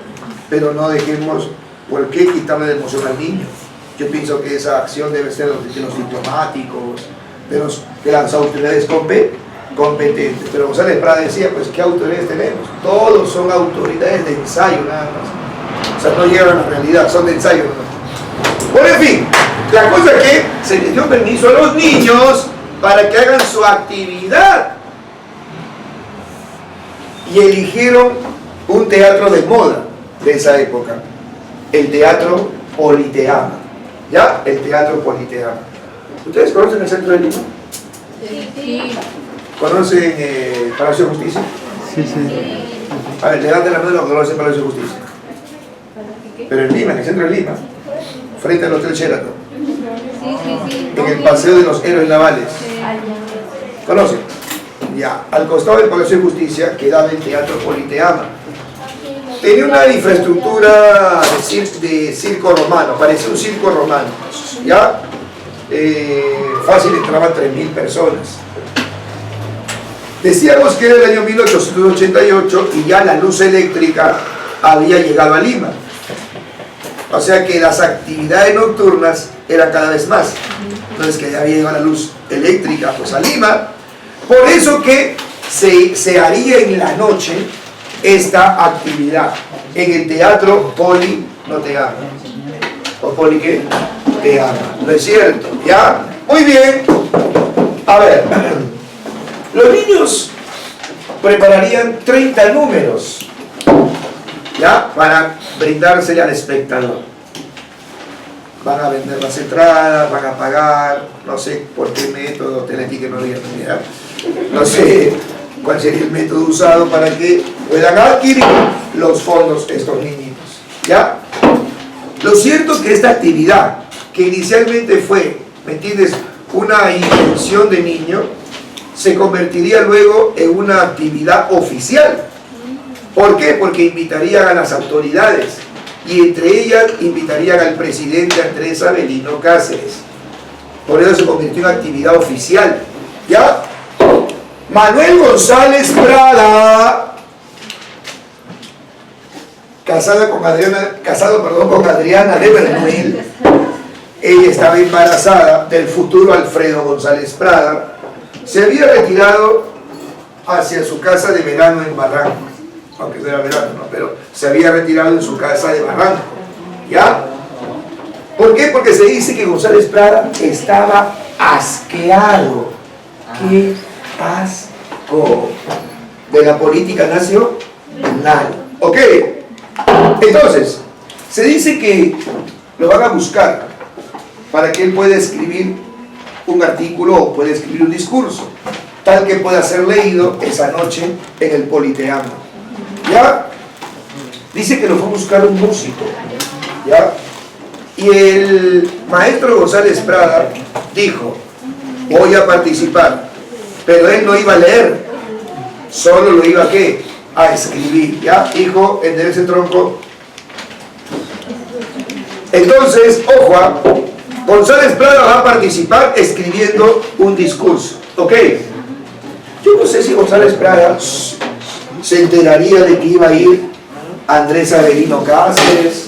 Pero no dejemos, ¿por qué quitarle la emoción al niño? Yo pienso que esa acción debe ser de los diplomáticos, de las autoridades competentes. Pero González Prada decía, pues, ¿qué autoridades tenemos? Todos son autoridades de ensayo nada más. O sea, no llegan a la realidad, son de ensayo nada más. Por en fin, la cosa es que se les dio permiso a los niños para que hagan su actividad. Y eligieron un teatro de moda de esa época, el Teatro Politeama. ¿Ya? El Teatro Politeama. ¿Ustedes conocen el centro de Lima? Sí. ¿Conocen el Palacio de Justicia? Sí, sí. A ver, levanten la mano los que conocen el Palacio de Justicia. Pero en Lima, en el centro de Lima, frente al Hotel Sheraton, Sí. en el Paseo de los Héroes Navales. ¿Conocen? Ya, al costado del Palacio de Justicia quedaba el Teatro Politeama. Tenía una infraestructura de circo romano, parecía un circo romano. ¿Ya? Fácil entraban 3.000 personas. Decíamos que era el año 1888 y ya la luz eléctrica había llegado a Lima. O sea que las actividades nocturnas eran cada vez más. Entonces que ya había llegado la luz eléctrica pues a Lima. Por eso que se haría en la noche esta actividad en el Teatro Politeama. ¿O Poli qué? Teama. ¿No es cierto? ¿Ya? Muy bien. A ver. Los niños prepararían 30 números, ¿ya? Para brindársele al espectador. Van a vender las entradas, van a pagar, no sé por qué método, Teletique no había terminado. No sé cuál sería el método usado para que puedan adquirir los fondos estos niñitos, ¿ya? Lo cierto es que esta actividad, que inicialmente fue, ¿me entiendes?, una intención de niño, se convertiría luego en una actividad oficial. ¿Por qué? Porque invitarían a las autoridades y entre ellas invitarían al presidente Andrés Avelino Cáceres. Por eso se convirtió en actividad oficial. ¿Ya? Manuel González Prada, casado con Adriana de Bernuel, ella estaba embarazada del futuro Alfredo González Prada. Se había retirado hacia su casa de verano en Barranco, aunque no era verano, ¿no? Pero se había retirado en su casa de Barranco, ¿ya? ¿Por qué? Porque se dice que González Prada estaba asqueado. ¡Qué asco! De la política nacional. ¿Ok? Entonces, se dice que lo van a buscar para que él pueda escribir un artículo o puede escribir un discurso, tal que pueda ser leído esa noche en el Politeama. ¿Ya? Dice que lo fue a buscar un músico. ¿Ya? Y el maestro González Prada dijo, voy a participar, pero él no iba a leer, solo lo iba a ¿qué? A escribir. ¿Ya? Hijo, enderece el tronco. Entonces, ojo, González Prada va a participar escribiendo un discurso, ¿ok? Yo no sé si González Prada se enteraría de que iba a ir Andrés Avelino Cáceres,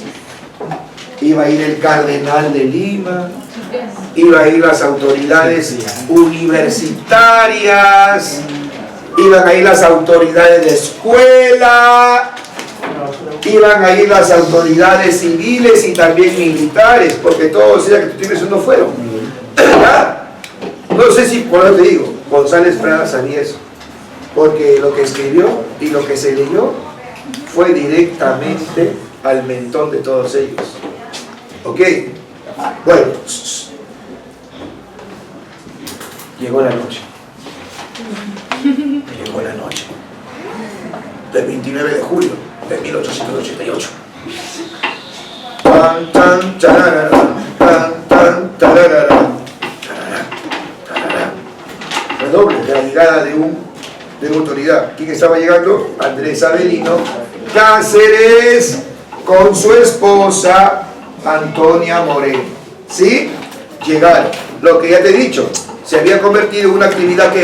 iba a ir el cardenal de Lima, iba a ir las autoridades universitarias, iban a ir las autoridades de escuela, iban a ir las autoridades civiles y también militares, porque todos ellos que tú tienes no fueron. ¿Ya? No sé si, por eso te digo, González Prada sabía eso, porque lo que escribió y lo que se leyó fue directamente al mentón de todos ellos. ¿Ok? Bueno, llegó la noche. Llegó la noche del 29 de julio de 1888. Tan, tan, tararara, tan, tan, tararara, tararara, tararara. Redoble de la llegada de una autoridad. ¿Quién estaba llegando? Andrés Avelino Cáceres con su esposa Antonia Moreno. ¿Sí? Llegaron. Lo que ya te he dicho, se había convertido en una actividad que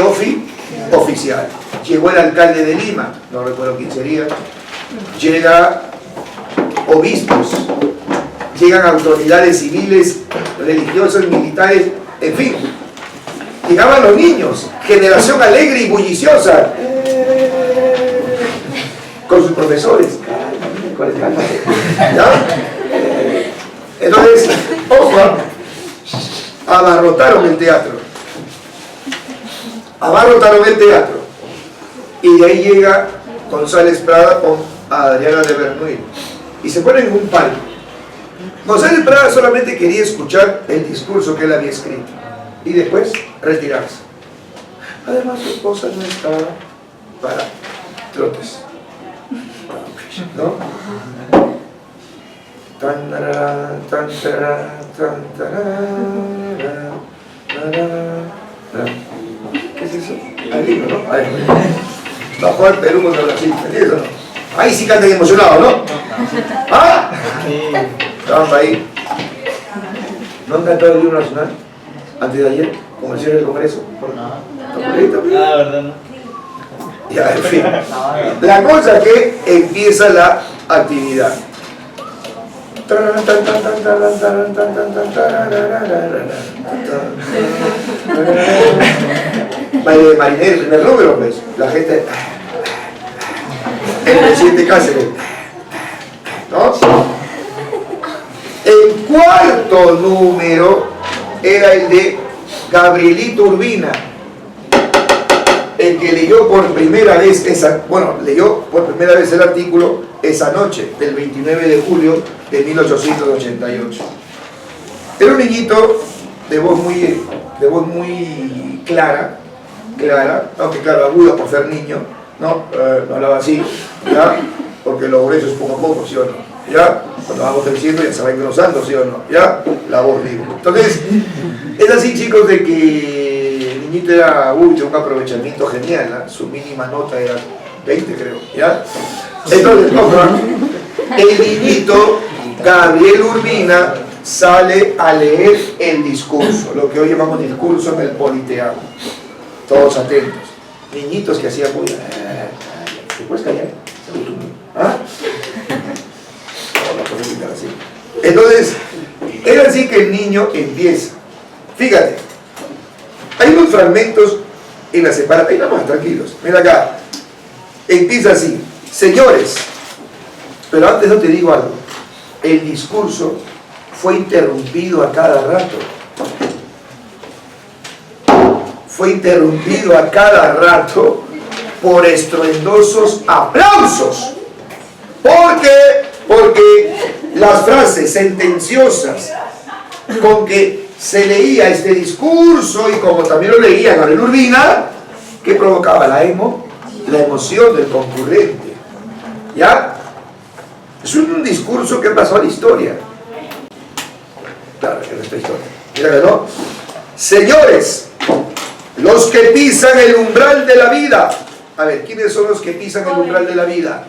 oficial. llegó el alcalde de Lima, no recuerdo quién sería, llega obispos, llegan autoridades civiles, religiosas, militares, en fin, llegaban los niños, generación alegre y bulliciosa, con sus profesores, ¿ya? Entonces, ojo, abarrotaron el teatro, y de ahí llega González Prada con Adriana de Bernuy, y se ponen en un palco. González Prada solamente quería escuchar el discurso que él había escrito, y después retirarse. Además, su esposa no estaba para trotes, ¿no? Tan, tarara, tan, tarara, tan, tarara, tarara. ¿Qué es eso? Ahí, ¿no? Ahí. Bajó al Perú contra Brasil, ¿entiendes o no? Ahí sí cantan emocionados, ¿no? ¿Ah? Estaban ahí. ¿No han cantado el himno nacional? Antes de ayer, como el cierre del Congreso. La verdad no. Ya, en fin. La cosa es que empieza la actividad. Baile de marinero, el primer número, pues. La gente. El presidente Cáceres, ¿no? El cuarto número era el de Gabrielito Urbina, el que leyó por primera vez leyó por primera vez el artículo esa noche, del 29 de julio de 1888. Era un niñito de voz muy clara, aunque claro, aguda por ser niño, ¿no? No hablaba así, ¿ya? Porque los gruesos poco a poco, ¿sí o no? ¿Ya? Cuando vamos creciendo ya se va engrosando, ¿sí o no? ¿Ya? La voz, digo. Entonces, es así, chicos, de que el niñito era un aprovechamiento genial, ¿no? Su mínima nota era 20, creo, ¿ya? Entonces, el niñito Gabriel Urbina sale a leer el discurso, lo que hoy llamamos discurso en el Politeama. Todos atentos. Niñitos que hacían muy... ¿Te puedes callar? ¿Ah? No, puedes gritar así. Entonces, era así que el niño empieza. Fíjate, hay unos fragmentos en la separación. Ahí vamos, tranquilos. Mira acá. Empieza así. Señores, pero antes no te digo algo. El discurso fue interrumpido a cada rato. Fue interrumpido a cada rato por estruendosos aplausos. Porque las frases sentenciosas con que se leía este discurso, y como también lo leía Gabriel Urbina, que provocaba la emoción del concurrente. ¿Ya? Es un discurso que pasó a la historia. Claro que no es historia. Mira que no. Señores, los que pisan el umbral de la vida. A ver, ¿quiénes son los que pisan el umbral de la vida?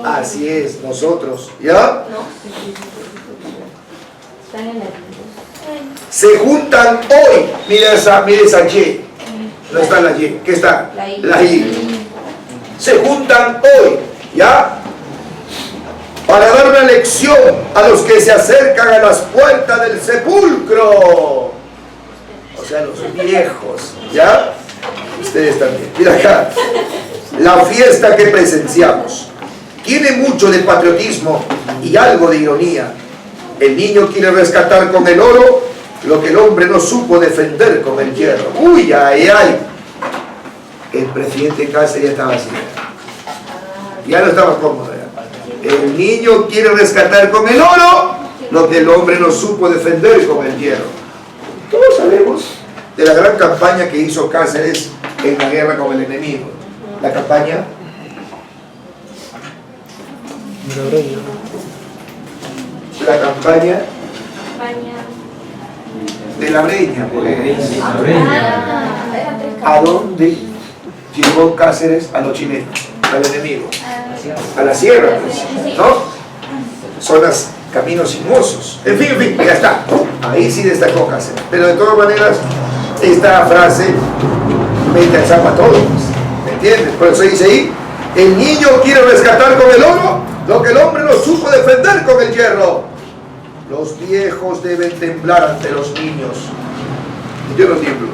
Así es, nosotros. ¿Ya? Se juntan hoy. Mira esa Y. No está la Y. ¿Qué está? La Y. Se juntan hoy. ¿Ya? Para dar una lección a los que se acercan a las puertas del sepulcro. O sea, los viejos. ¿Ya? Ustedes también. Mira acá. La fiesta que presenciamos tiene mucho de patriotismo y algo de ironía. El niño quiere rescatar con el oro lo que el hombre no supo defender con el hierro. ¡Uy, ay, ay! El presidente Cáceres ya estaba así. Ya no estaba cómodo. Ya. El niño quiere rescatar con el oro lo que el hombre no supo defender con el hierro. Todos sabemos de la gran campaña que hizo Cáceres en la guerra con el enemigo. La campaña de la Breña, ¿a dónde llegó Cáceres? A los chilenos, al enemigo, a la sierra, ¿no? Zonas, caminos sinuosos, en fin, ya está. Ahí sí destacó Cáceres, pero de todas maneras esta frase mete al saco a todos. ¿Entiendes? Por eso dice ahí, el niño quiere rescatar con el oro lo que el hombre no supo defender con el hierro. Los viejos deben temblar ante los niños. Yo no tiemblo.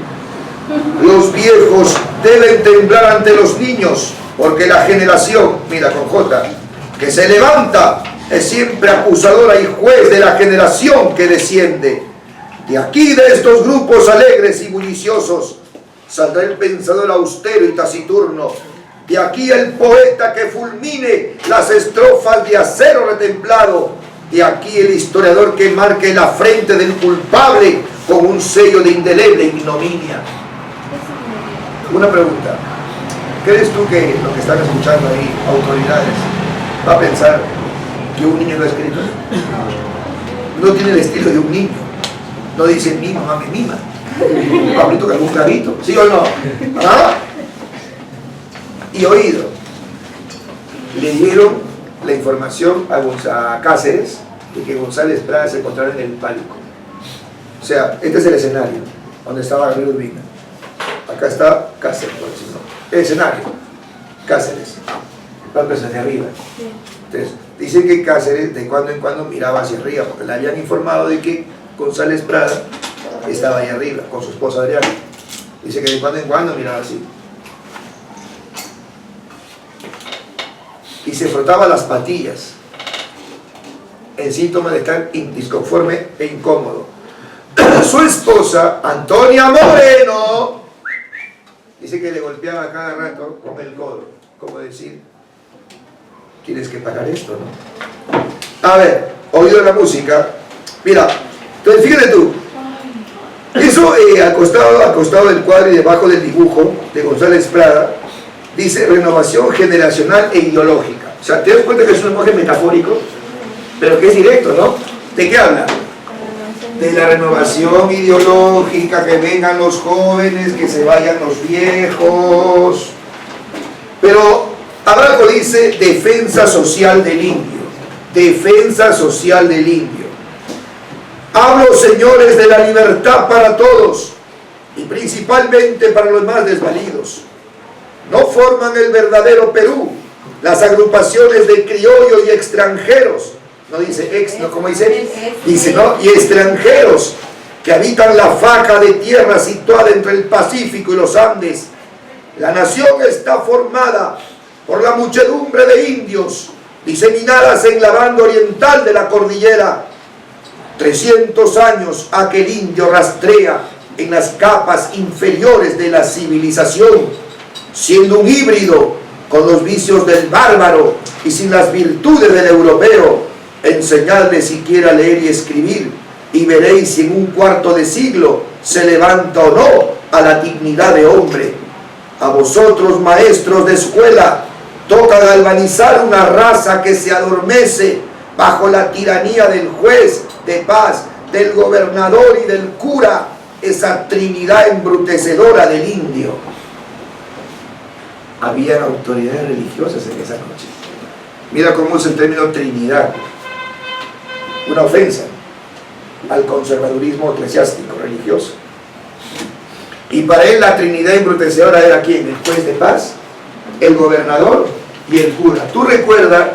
Los viejos deben temblar ante los niños, porque la generación, mira con J, que se levanta es siempre acusadora y juez de la generación que desciende. De aquí, de estos grupos alegres y bulliciosos, saldrá el pensador austero y taciturno. De aquí el poeta que fulmine las estrofas de acero retemplado. De aquí el historiador que marque la frente del culpable con un sello de indeleble ignominia. Una pregunta. ¿Crees tú que lo que están escuchando ahí, autoridades, va a pensar que un niño lo ha escrito? No tiene el estilo de un niño. No dice mi mamá me mima. Pablito que algún clavito, ¿sí o no? ¿Ah? Y oído. Le dieron la información a Cáceres de que González Prada se encontraba en el palco. O sea, este es el escenario donde estaba Gabriel Urbina. Acá está Cáceres, por decirlo. El escenario, Cáceres. El palco es hacia arriba. Entonces, dicen que Cáceres de cuando en cuando miraba hacia arriba, porque le habían informado de que González Prada estaba ahí arriba con su esposa Adriana. Dice que de cuando en cuando miraba así. Y se frotaba las patillas en síntoma de estar disconforme e incómodo. Su esposa, Antonia Moreno, dice que le golpeaba cada rato con el codo, como decir, tienes que pagar esto, ¿no? A ver, oído la música, mira, entonces fíjate tú, eso al costado del cuadro y debajo del dibujo de González Prada, dice renovación generacional e ideológica. O sea, te das cuenta que es un lenguaje metafórico, pero que es directo, ¿no? ¿De qué habla? De la renovación ideológica, que vengan los jóvenes, que se vayan los viejos. Pero Abraco dice defensa social del indio. Defensa social del indio. Hablo, señores, de la libertad para todos y principalmente para los más desvalidos. No forman el verdadero Perú las agrupaciones de criollos y extranjeros, no dice ex, no, como dice, dice, ¿no? Y extranjeros que habitan la faja de tierra situada entre el Pacífico y los Andes. La nación está formada por la muchedumbre de indios diseminadas en la banda oriental de la cordillera. 300 años aquel indio rastrea en las capas inferiores de la civilización, siendo un híbrido con los vicios del bárbaro y sin las virtudes del europeo. Enseñadle siquiera a leer y escribir, y veréis si en un cuarto de siglo se levanta o no a la dignidad de hombre. A vosotros, maestros de escuela, toca galvanizar una raza que se adormece bajo la tiranía del juez de paz, del gobernador y del cura, esa trinidad embrutecedora del indio. Habían autoridades religiosas en esa noche. Mira cómo es el término trinidad. Una ofensa al conservadurismo eclesiástico, religioso. Y para él la trinidad embrutecedora era ¿quién? El juez de paz, el gobernador y el cura. Tú recuerdas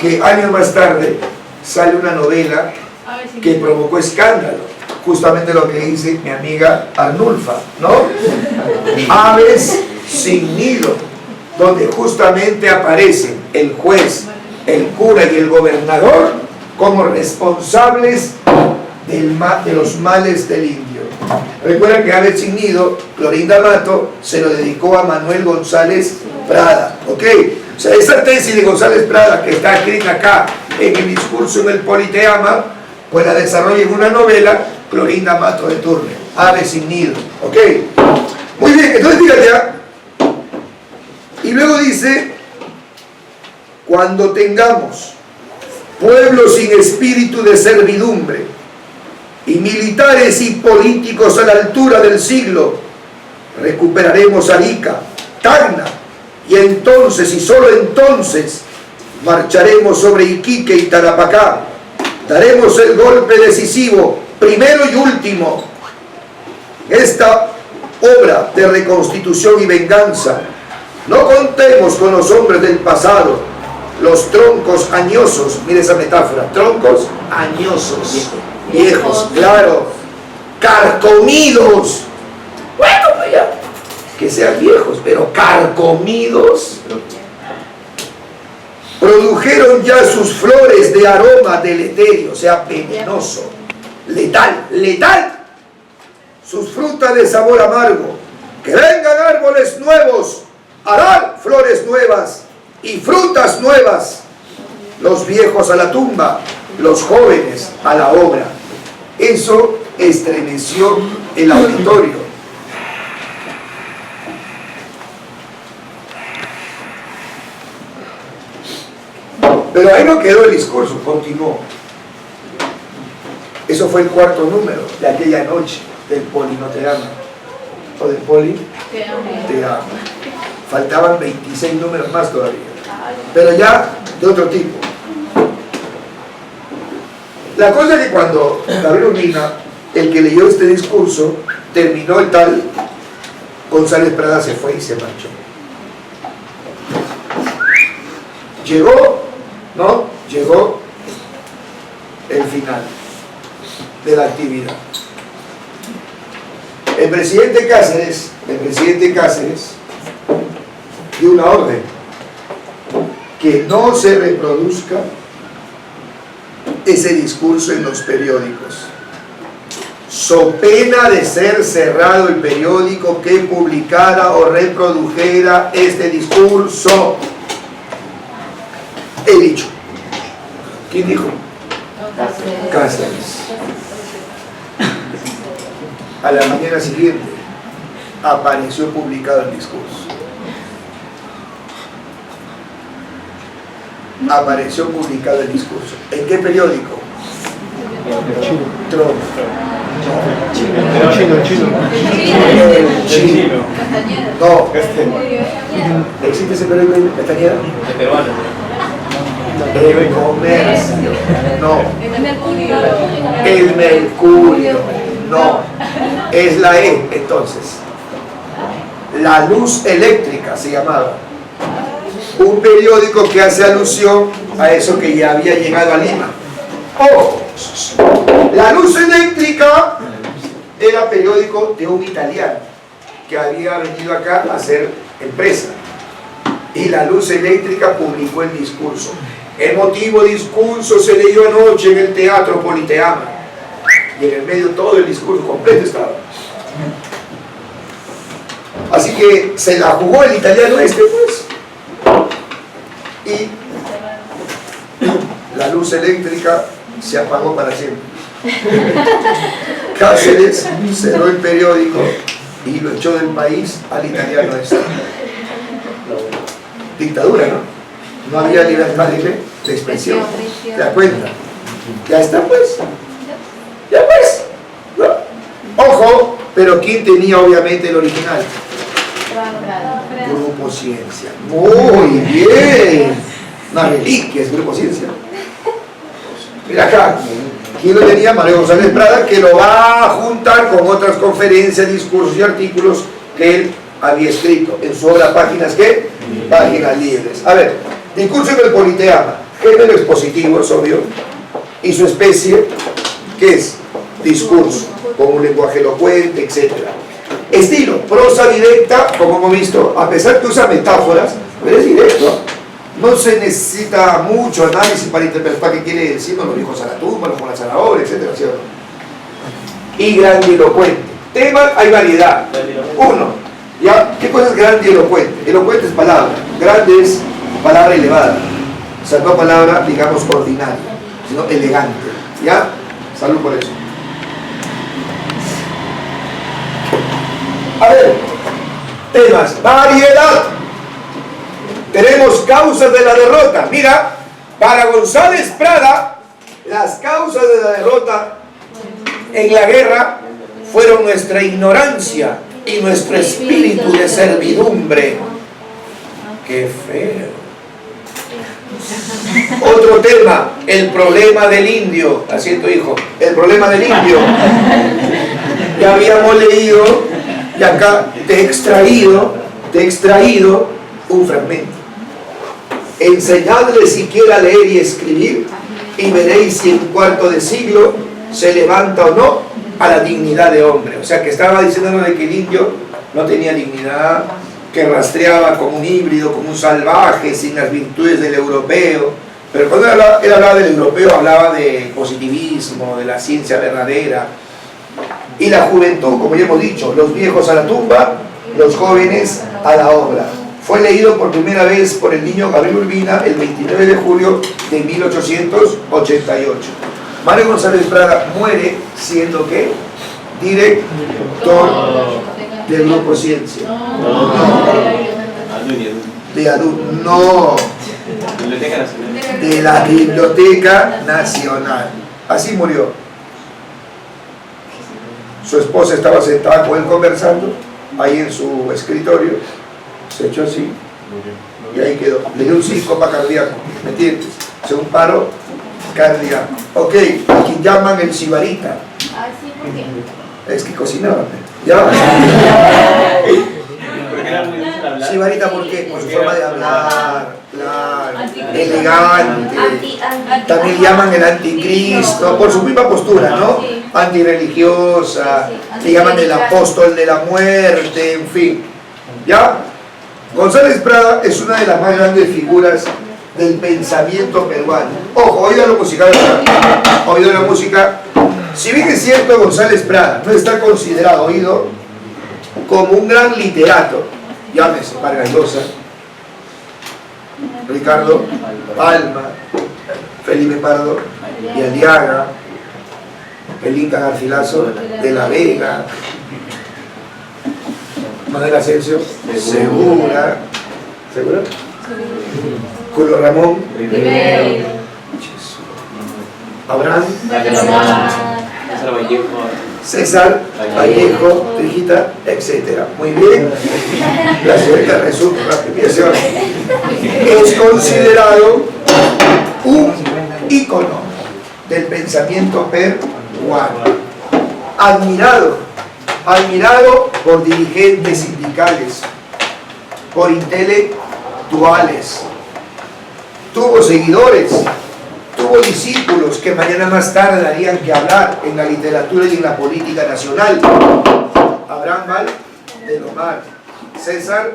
que años más tarde sale una novela que provocó escándalo, justamente lo que dice mi amiga Arnulfa, ¿no? Aves sin nido, donde justamente aparecen el juez, el cura y el gobernador como responsables de los males del indio. Recuerda que Aves sin nido, Clorinda Mato se lo dedicó a Manuel González Prada, ¿ok? O sea, esa tesis de González Prada que está escrita acá en el discurso en el Politeama, pues la desarrolla en una novela Clorinda Mato de Turner, Aves sin nido, ¿ok? Muy bien, entonces fíjate ya. Y luego dice, cuando tengamos pueblos sin espíritu de servidumbre y militares y políticos a la altura del siglo, recuperaremos Arica, Tacna, y entonces, y solo entonces, marcharemos sobre Iquique y Tarapacá. Daremos el golpe decisivo, primero y último. Esta obra de reconstitución y venganza No contemos con los hombres del pasado, los troncos añosos, mire esa metáfora, troncos añosos, viejos, claro, carcomidos. Bueno, pues ya, que sean viejos, pero carcomidos. Produjeron ya sus flores de aroma deleterio, o sea, venenoso, letal, letal. Sus frutas de sabor amargo. Que vengan árboles nuevos, harán flores nuevas y frutas nuevas. Los viejos a la tumba, los jóvenes a la obra. Eso estremeció el auditorio. Pero ahí no quedó el discurso, continuó. Eso fue el cuarto número de aquella noche del Polinoteama. O del Politeama. Faltaban 26 números más todavía. Pero ya de otro tipo. La cosa es que cuando Gabriel Urbina, el que leyó este discurso, terminó el tal, González Prada se fue y se marchó. Llegó, ¿no? Llegó el final de la actividad. El presidente Cáceres dio una orden que no se reproduzca ese discurso en los periódicos, so pena de ser cerrado el periódico que publicara o reprodujera este discurso. He dicho. ¿Quién dijo? Cáceres. A la mañana siguiente apareció publicado el discurso. Apareció publicado el discurso. ¿En qué periódico? Tron. Chino. No. ¿Existe ese periódico en Castañeda? El Comercio. No. El Mercurio. No. Es la E, entonces. La Luz Eléctrica se llamaba. Un periódico que hace alusión a eso que ya había llegado a Lima. ¡Ojo! La Luz Eléctrica era periódico de un italiano que había venido acá a hacer empresa. Y la Luz Eléctrica publicó el discurso. Emotivo discurso se leyó anoche en el Teatro Politeama. Y en el medio todo el discurso completo estaba. Así que se la jugó el italiano este, pues. Y la Luz Eléctrica se apagó para siempre. Cáceres cerró el periódico y lo echó del país al italiano este. Dictadura, ¿no? No había libertad de expresión. ¿Te das cuenta? Ya está, pues. Ya, pues. ¿No? Ojo, pero ¿quién tenía obviamente el original? Grupo Ciencia. Muy bien. Una reliquia es Grupo Ciencia. Mira acá. ¿Quién lo tenía? Mario González Prada, que lo va a juntar con otras conferencias, discursos y artículos que él había escrito en su obra Páginas, ¿qué? Páginas Libres. A ver, discurso del Politeama. Género expositivo, es obvio. Y su especie, ¿qué es? Discurso, con un lenguaje elocuente, etc. Estilo, prosa directa, como hemos visto, a pesar que usa metáforas, pero es directo. No se necesita mucho análisis para interpretar qué quiere decir, no lo dijo Zaratustra, lo con la obra, etc. ¿Cierto? Y grandilocuente. Temas, hay variedad. Uno, ¿ya? ¿Qué cosa es grandilocuente? Elocuente es palabra, grande es palabra elevada. O sea, no palabra, digamos, ordinaria, sino elegante. ¿Ya? Salud por eso. A ver, temas, variedad. Tenemos causas de la derrota. Mira, para González Prada, las causas de la derrota en la guerra fueron nuestra ignorancia y nuestro espíritu de servidumbre. ¡Qué feo! Otro tema, el problema del indio. Así es tu hijo, el problema del indio. Ya habíamos leído, y acá te he extraído un fragmento. Enseñadle siquiera a leer y escribir, y veréis si en cuarto de siglo se levanta o no a la dignidad de hombre. O sea que estaba diciéndonos de que el indio no tenía dignidad, que rastreaba como un híbrido, como un salvaje, sin las virtudes del europeo. Pero cuando él hablaba del europeo, hablaba de positivismo, de la ciencia verdadera. Y la juventud, como ya hemos dicho, los viejos a la tumba, los jóvenes a la obra. Fue leído por primera vez por el niño Gabriel Urbina el 29 de julio de 1888. Mario González Prada muere siendo ¿qué? Director del Grupo Ciencia. De ADU, no. De la Biblioteca Nacional. Así murió. Su esposa estaba sentada con él conversando, ahí en su escritorio, se echó así, y ahí quedó. Le dio un síncope cardíaco, ¿me entiendes? O sea, un paro cardíaco. Ok, aquí llaman el sibarita. Ah, sí, ¿por qué? Es que cocinaba. ¿Ya? Sibarita, ¿por qué? Por su forma de hablar, claro, elegante. También llaman el anticristo, por su misma postura, ¿no? Antirreligiosa, le llaman el apóstol de la muerte, en fin. ¿Ya? González Prada es una de las más grandes figuras del pensamiento peruano. Ojo, oído lo musical, oído la música. Si bien es cierto, González Prada no está considerado, oído, como un gran literato, llámese Vargas Llosa, Ricardo Palma, Felipe Pardo y Aliaga, el Inca Garcilaso de la Vega, Manuel Asensio, Segura, Julio Ramón, Abraham, César Vallejo, Trijita, etc. Muy bien. La señorita resulta la explicación. Es considerado un ícono del pensamiento peruano. Admirado por dirigentes sindicales, por intelectuales. Tuvo seguidores. Tuvo discípulos que mañana más tarde darían que hablar en la literatura y en la política nacional. Abraham Valdelomar, César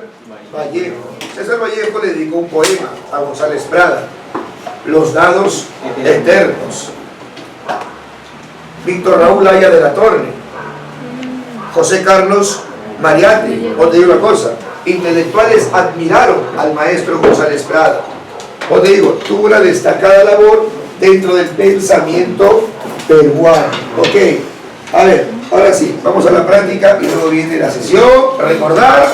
Vallejo. César Vallejo le dedicó un poema a González Prada, Los dados eternos. Víctor Raúl Aya de la Torre, José Carlos Mariátegui. Os te digo una cosa, intelectuales admiraron al maestro González Prada. Os te digo, tuvo una destacada labor dentro del pensamiento peruano. Ok, a ver, ahora sí, vamos a la práctica y luego viene la sesión. Recordar